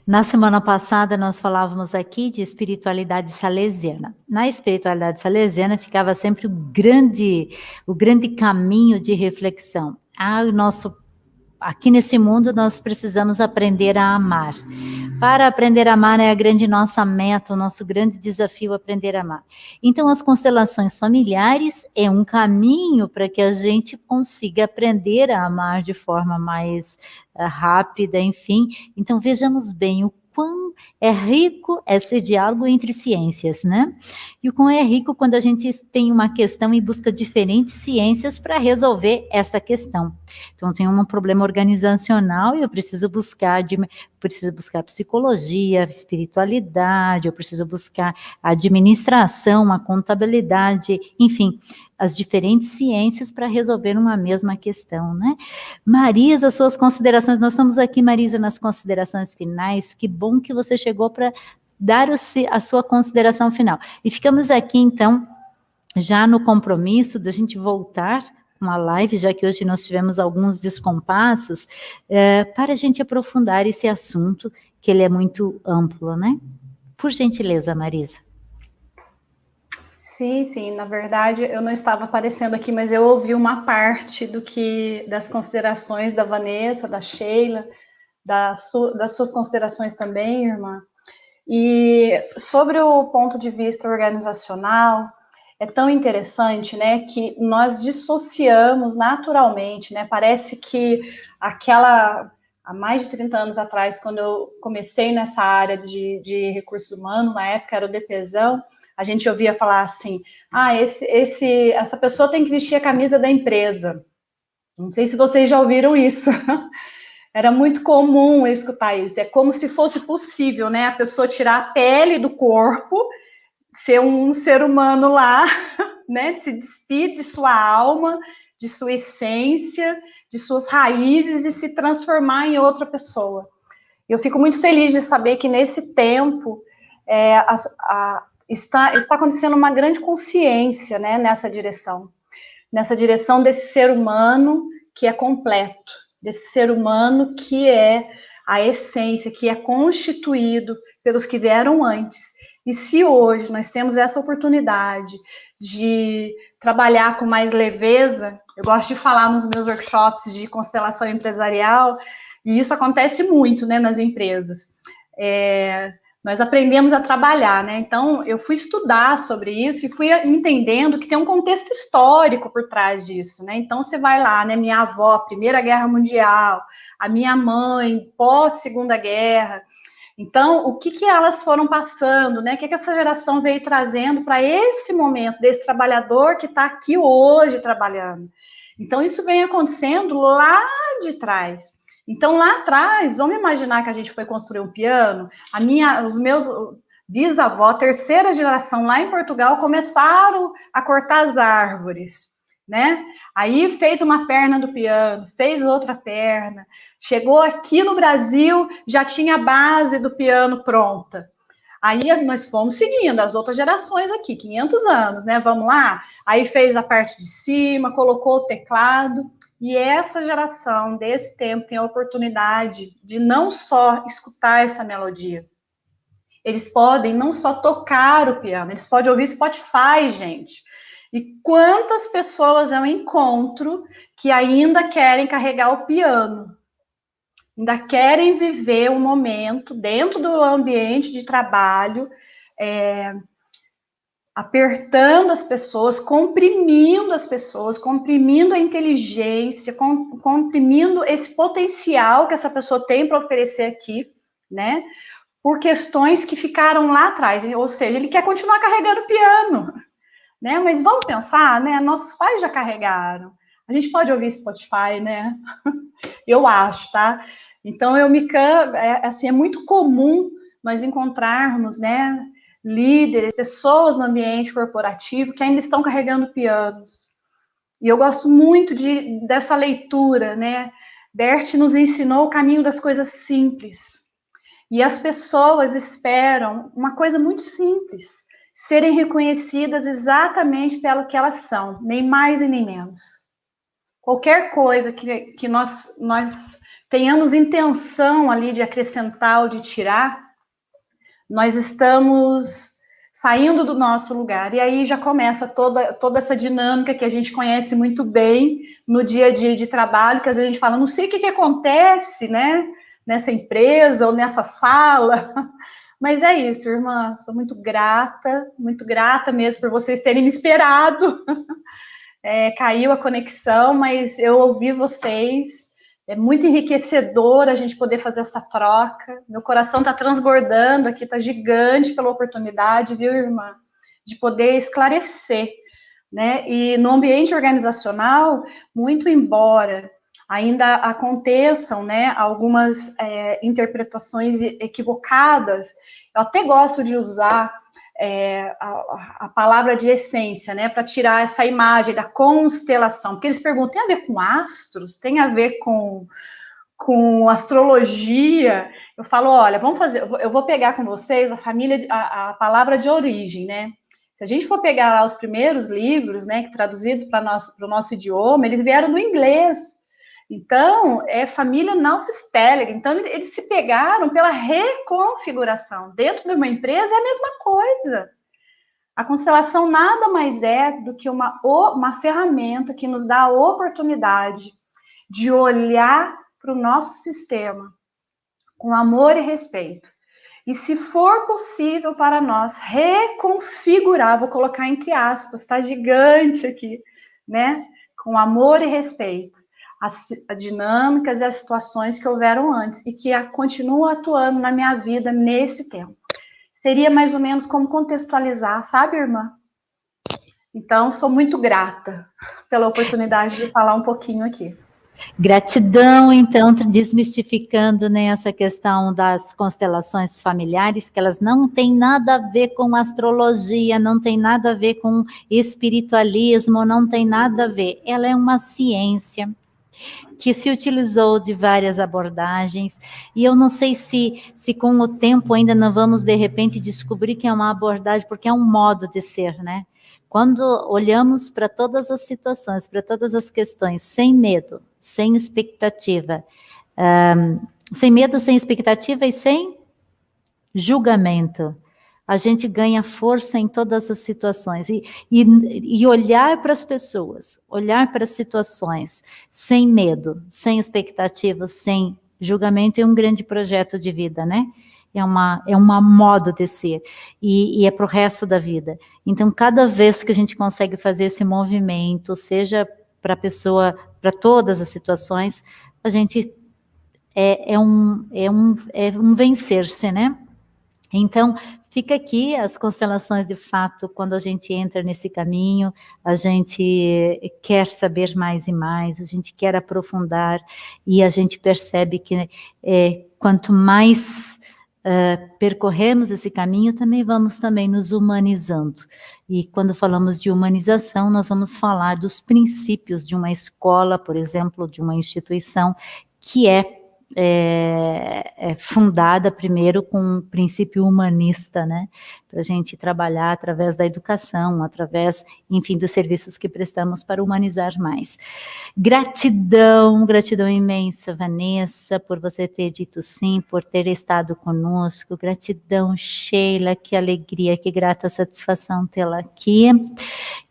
Na semana passada, nós falávamos aqui de espiritualidade salesiana. Na espiritualidade salesiana ficava sempre o grande caminho de reflexão. Aqui nesse mundo, nós precisamos aprender a amar. Para aprender a amar é a grande nossa meta, o nosso grande desafio, aprender a amar. Então, as constelações familiares é um caminho para que a gente consiga aprender a amar de forma mais rápida, enfim. Então, vejamos bem o quão é rico esse diálogo entre ciências, né? E o quão é rico quando a gente tem uma questão e busca diferentes ciências para resolver essa questão. Então, tem um problema organizacional e eu preciso buscar psicologia, espiritualidade, eu preciso buscar a administração, a contabilidade, enfim, as diferentes ciências para resolver uma mesma questão, né? Marisa, suas considerações, nós estamos aqui, Marisa, nas considerações finais, que bom que você chegou para dar a sua consideração final. E ficamos aqui, então, já no compromisso da gente voltar uma live, já que hoje nós tivemos alguns descompassos, para a gente aprofundar esse assunto, que ele é muito amplo, né? Por gentileza, Marisa. Sim, na verdade eu não estava aparecendo aqui, mas eu ouvi uma parte das considerações da Vanessa, da Sheila, das suas considerações também, irmã. E sobre o ponto de vista organizacional, é tão interessante, né, que nós dissociamos naturalmente, né, parece que há mais de 30 anos atrás, quando eu comecei nessa área de recursos humanos, na época era o DPzão, a gente ouvia falar assim, essa pessoa tem que vestir a camisa da empresa. Não sei se vocês já ouviram isso. Era muito comum eu escutar isso. É como se fosse possível, né, a pessoa tirar a pele do corpo, ser um ser humano lá, né, se despir de sua alma, de sua essência, de suas raízes e se transformar em outra pessoa. Eu fico muito feliz de saber que nesse tempo está acontecendo uma grande consciência, né, nessa direção desse ser humano que é completo, desse ser humano que é a essência, que é constituído pelos que vieram antes. E se hoje nós temos essa oportunidade de trabalhar com mais leveza, eu gosto de falar nos meus workshops de constelação empresarial, e isso acontece muito, né, nas empresas. Nós aprendemos a trabalhar, né? Então, eu fui estudar sobre isso e fui entendendo que tem um contexto histórico por trás disso, né? Então, você vai lá, né? Minha avó, Primeira Guerra Mundial, a minha mãe, pós-Segunda Guerra. Então, o que elas foram passando, né? O que essa geração veio trazendo para esse momento, desse trabalhador que está aqui hoje trabalhando. Então, isso vem acontecendo lá de trás. Então, lá atrás, vamos imaginar que a gente foi construir um piano, os meus bisavós, terceira geração lá em Portugal, começaram a cortar as árvores, né? Aí fez uma perna do piano, fez outra perna, chegou aqui no Brasil, já tinha a base do piano pronta. Aí nós fomos seguindo as outras gerações aqui, 500 anos, né? Vamos lá? Aí fez a parte de cima, colocou o teclado. E essa geração desse tempo tem a oportunidade de não só escutar essa melodia, eles podem não só tocar o piano, eles podem ouvir Spotify, gente. E quantas pessoas eu encontro que ainda querem carregar o piano, ainda querem viver um momento dentro do ambiente de trabalho, apertando as pessoas, comprimindo a inteligência, comprimindo esse potencial que essa pessoa tem para oferecer aqui, né? Por questões que ficaram lá atrás, ou seja, ele quer continuar carregando o piano, né? Mas vamos pensar, né? Nossos pais já carregaram. A gente pode ouvir Spotify, né? Eu acho, tá? Então, assim, é muito comum nós encontrarmos, né, líderes, pessoas no ambiente corporativo que ainda estão carregando pianos. E eu gosto muito dessa leitura, né? Bert nos ensinou o caminho das coisas simples. E as pessoas esperam uma coisa muito simples, serem reconhecidas exatamente pelo que elas são, nem mais e nem menos. Qualquer coisa que nós tenhamos intenção ali de acrescentar ou de tirar, nós estamos saindo do nosso lugar. E aí já começa toda essa dinâmica que a gente conhece muito bem no dia a dia de trabalho, que às vezes a gente fala, não sei o que acontece, né, nessa empresa ou nessa sala. Mas é isso, irmã, sou muito grata mesmo por vocês terem me esperado. Caiu a conexão, mas eu ouvi vocês. É muito enriquecedor a gente poder fazer essa troca. Meu coração está transbordando aqui, está gigante pela oportunidade, viu, irmã? De poder esclarecer, né? E no ambiente organizacional, muito embora ainda aconteçam, né, algumas interpretações equivocadas, eu até gosto de usar a palavra de essência, né, para tirar essa imagem da constelação, porque eles perguntam, tem a ver com astros? Tem a ver com astrologia? Eu falo, olha, vamos fazer, eu vou pegar com vocês a palavra de origem, né? Se a gente for pegar lá os primeiros livros, né, traduzidos para o nosso idioma, eles vieram do inglês. Então, é família Naufsteller. Então, eles se pegaram pela reconfiguração. Dentro de uma empresa é a mesma coisa. A constelação nada mais é do que uma ferramenta que nos dá a oportunidade de olhar para o nosso sistema com amor e respeito. E se for possível para nós reconfigurar, vou colocar entre aspas, tá gigante aqui, né? Com amor e respeito. As dinâmicas e as situações que houveram antes e que continuam atuando na minha vida nesse tempo. Seria mais ou menos como contextualizar, sabe, irmã? Então, sou muito grata pela oportunidade de falar um pouquinho aqui. Gratidão, então, desmistificando, né, essa questão das constelações familiares, que elas não têm nada a ver com astrologia, não tem nada a ver com espiritualismo, não tem nada a ver. Ela é uma ciência que se utilizou de várias abordagens, e eu não sei se com o tempo ainda não vamos, de repente, descobrir que é uma abordagem, porque é um modo de ser, né? Quando olhamos para todas as situações, para todas as questões, sem medo, sem expectativa, sem medo, sem expectativa e sem julgamento, a gente ganha força em todas as situações. E olhar para as pessoas, olhar para as situações, sem medo, sem expectativas, sem julgamento, é um grande projeto de vida, né? É uma modo de ser. E é para o resto da vida. Então, cada vez que a gente consegue fazer esse movimento, seja para a pessoa, para todas as situações, a gente é um vencer-se, né? Então, fica aqui as constelações, de fato, quando a gente entra nesse caminho, a gente quer saber mais e mais, a gente quer aprofundar, e a gente percebe que quanto mais percorremos esse caminho, também vamos também nos humanizando. E quando falamos de humanização, nós vamos falar dos princípios de uma escola, por exemplo, de uma instituição, que é fundada primeiro com um princípio humanista, né? Para a gente trabalhar através da educação, através, enfim, dos serviços que prestamos para humanizar mais. Gratidão, gratidão imensa, Vanessa, por você ter dito sim, por ter estado conosco. Gratidão, Sheila, que alegria, que grata satisfação tê-la aqui.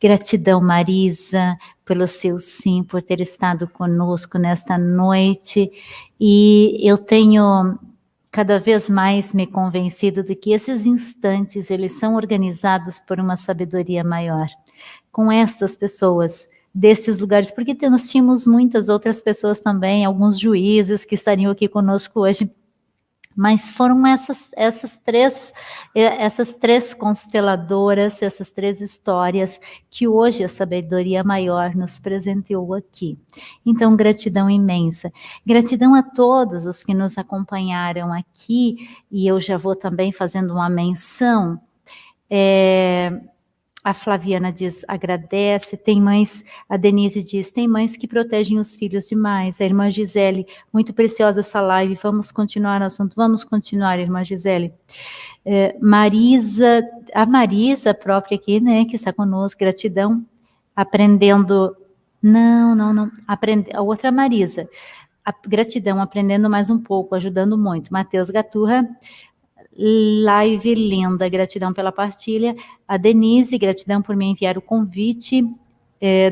Gratidão, Marisa, pelo seu sim, por ter estado conosco nesta noite. E eu tenho cada vez mais me convencido de que esses instantes, eles são organizados por uma sabedoria maior. Com essas pessoas, desses lugares, porque nós tínhamos muitas outras pessoas também, alguns juízes que estariam aqui conosco hoje, Mas foram essas três consteladoras, essas três histórias que hoje a Sabedoria Maior nos presenteou aqui. Então, gratidão imensa. Gratidão a todos os que nos acompanharam aqui, e eu já vou também fazendo uma menção. A Flaviana diz, agradece, tem mães, a Denise diz, tem mães que protegem os filhos demais. A irmã Gisele, muito preciosa essa live, vamos continuar no assunto, vamos continuar, irmã Gisele. Marisa, a Marisa própria aqui, né, que está conosco, gratidão, aprendendo, não, a outra Marisa, gratidão, aprendendo mais um pouco, ajudando muito. Matheus Gaturra, live linda, gratidão pela partilha. A Denise, gratidão por me enviar o convite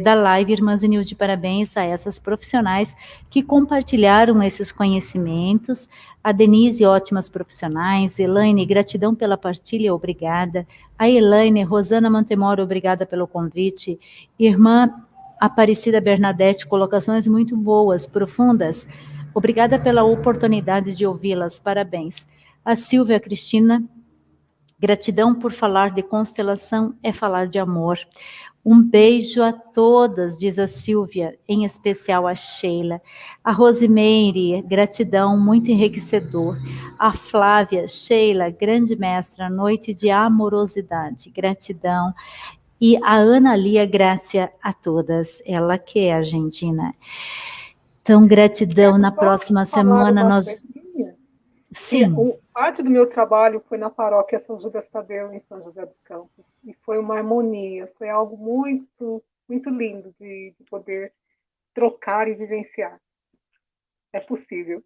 da live. Irmã Zenilde, parabéns a essas profissionais que compartilharam esses conhecimentos. A Denise, ótimas profissionais. Elaine, gratidão pela partilha, obrigada. A Elaine, Rosana Montemoro, obrigada pelo convite. Irmã Aparecida Bernadette, colocações muito boas, profundas. Obrigada pela oportunidade de ouvi-las, parabéns. A Silvia Cristina, gratidão por falar de constelação é falar de amor. Um beijo a todas, diz a Silvia, em especial a Sheila. A Rosimeire, gratidão, muito enriquecedor. A Flávia, Sheila, grande mestra, noite de amorosidade, gratidão. E a Ana Lia, graça a todas, ela que é argentina. Então, gratidão, na próxima semana nós... Sim. Parte do meu trabalho foi na paróquia São Judas Tadeu, em São José dos Campos, e foi uma harmonia, foi algo muito, muito lindo de poder trocar e vivenciar. É possível.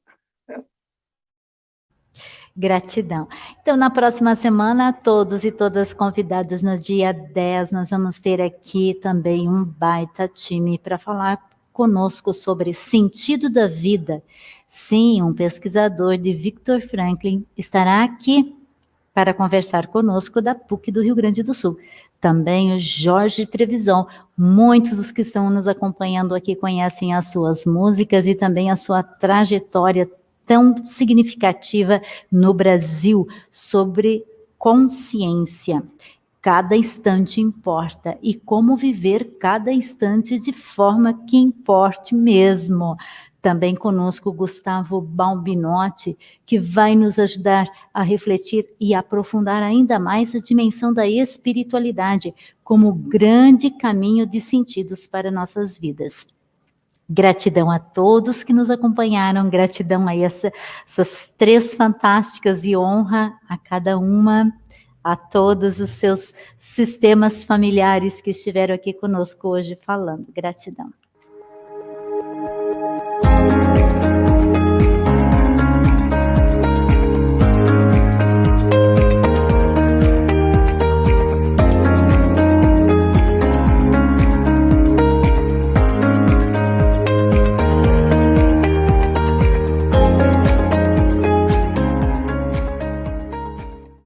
Gratidão. Então, na próxima semana, todos e todas convidados no dia 10, nós vamos ter aqui também um baita time para falar conosco sobre sentido da vida. Sim, um pesquisador de Viktor Franklin estará aqui para conversar conosco da PUC do Rio Grande do Sul. Também o Jorge Trevisan. Muitos dos que estão nos acompanhando aqui conhecem as suas músicas e também a sua trajetória tão significativa no Brasil sobre consciência. Cada instante importa e como viver cada instante de forma que importe mesmo. Também conosco Gustavo Balbinotti, que vai nos ajudar a refletir e aprofundar ainda mais a dimensão da espiritualidade como grande caminho de sentidos para nossas vidas. Gratidão a todos que nos acompanharam, gratidão a essas três fantásticas e honra a cada uma, a todos os seus sistemas familiares que estiveram aqui conosco hoje falando. Gratidão.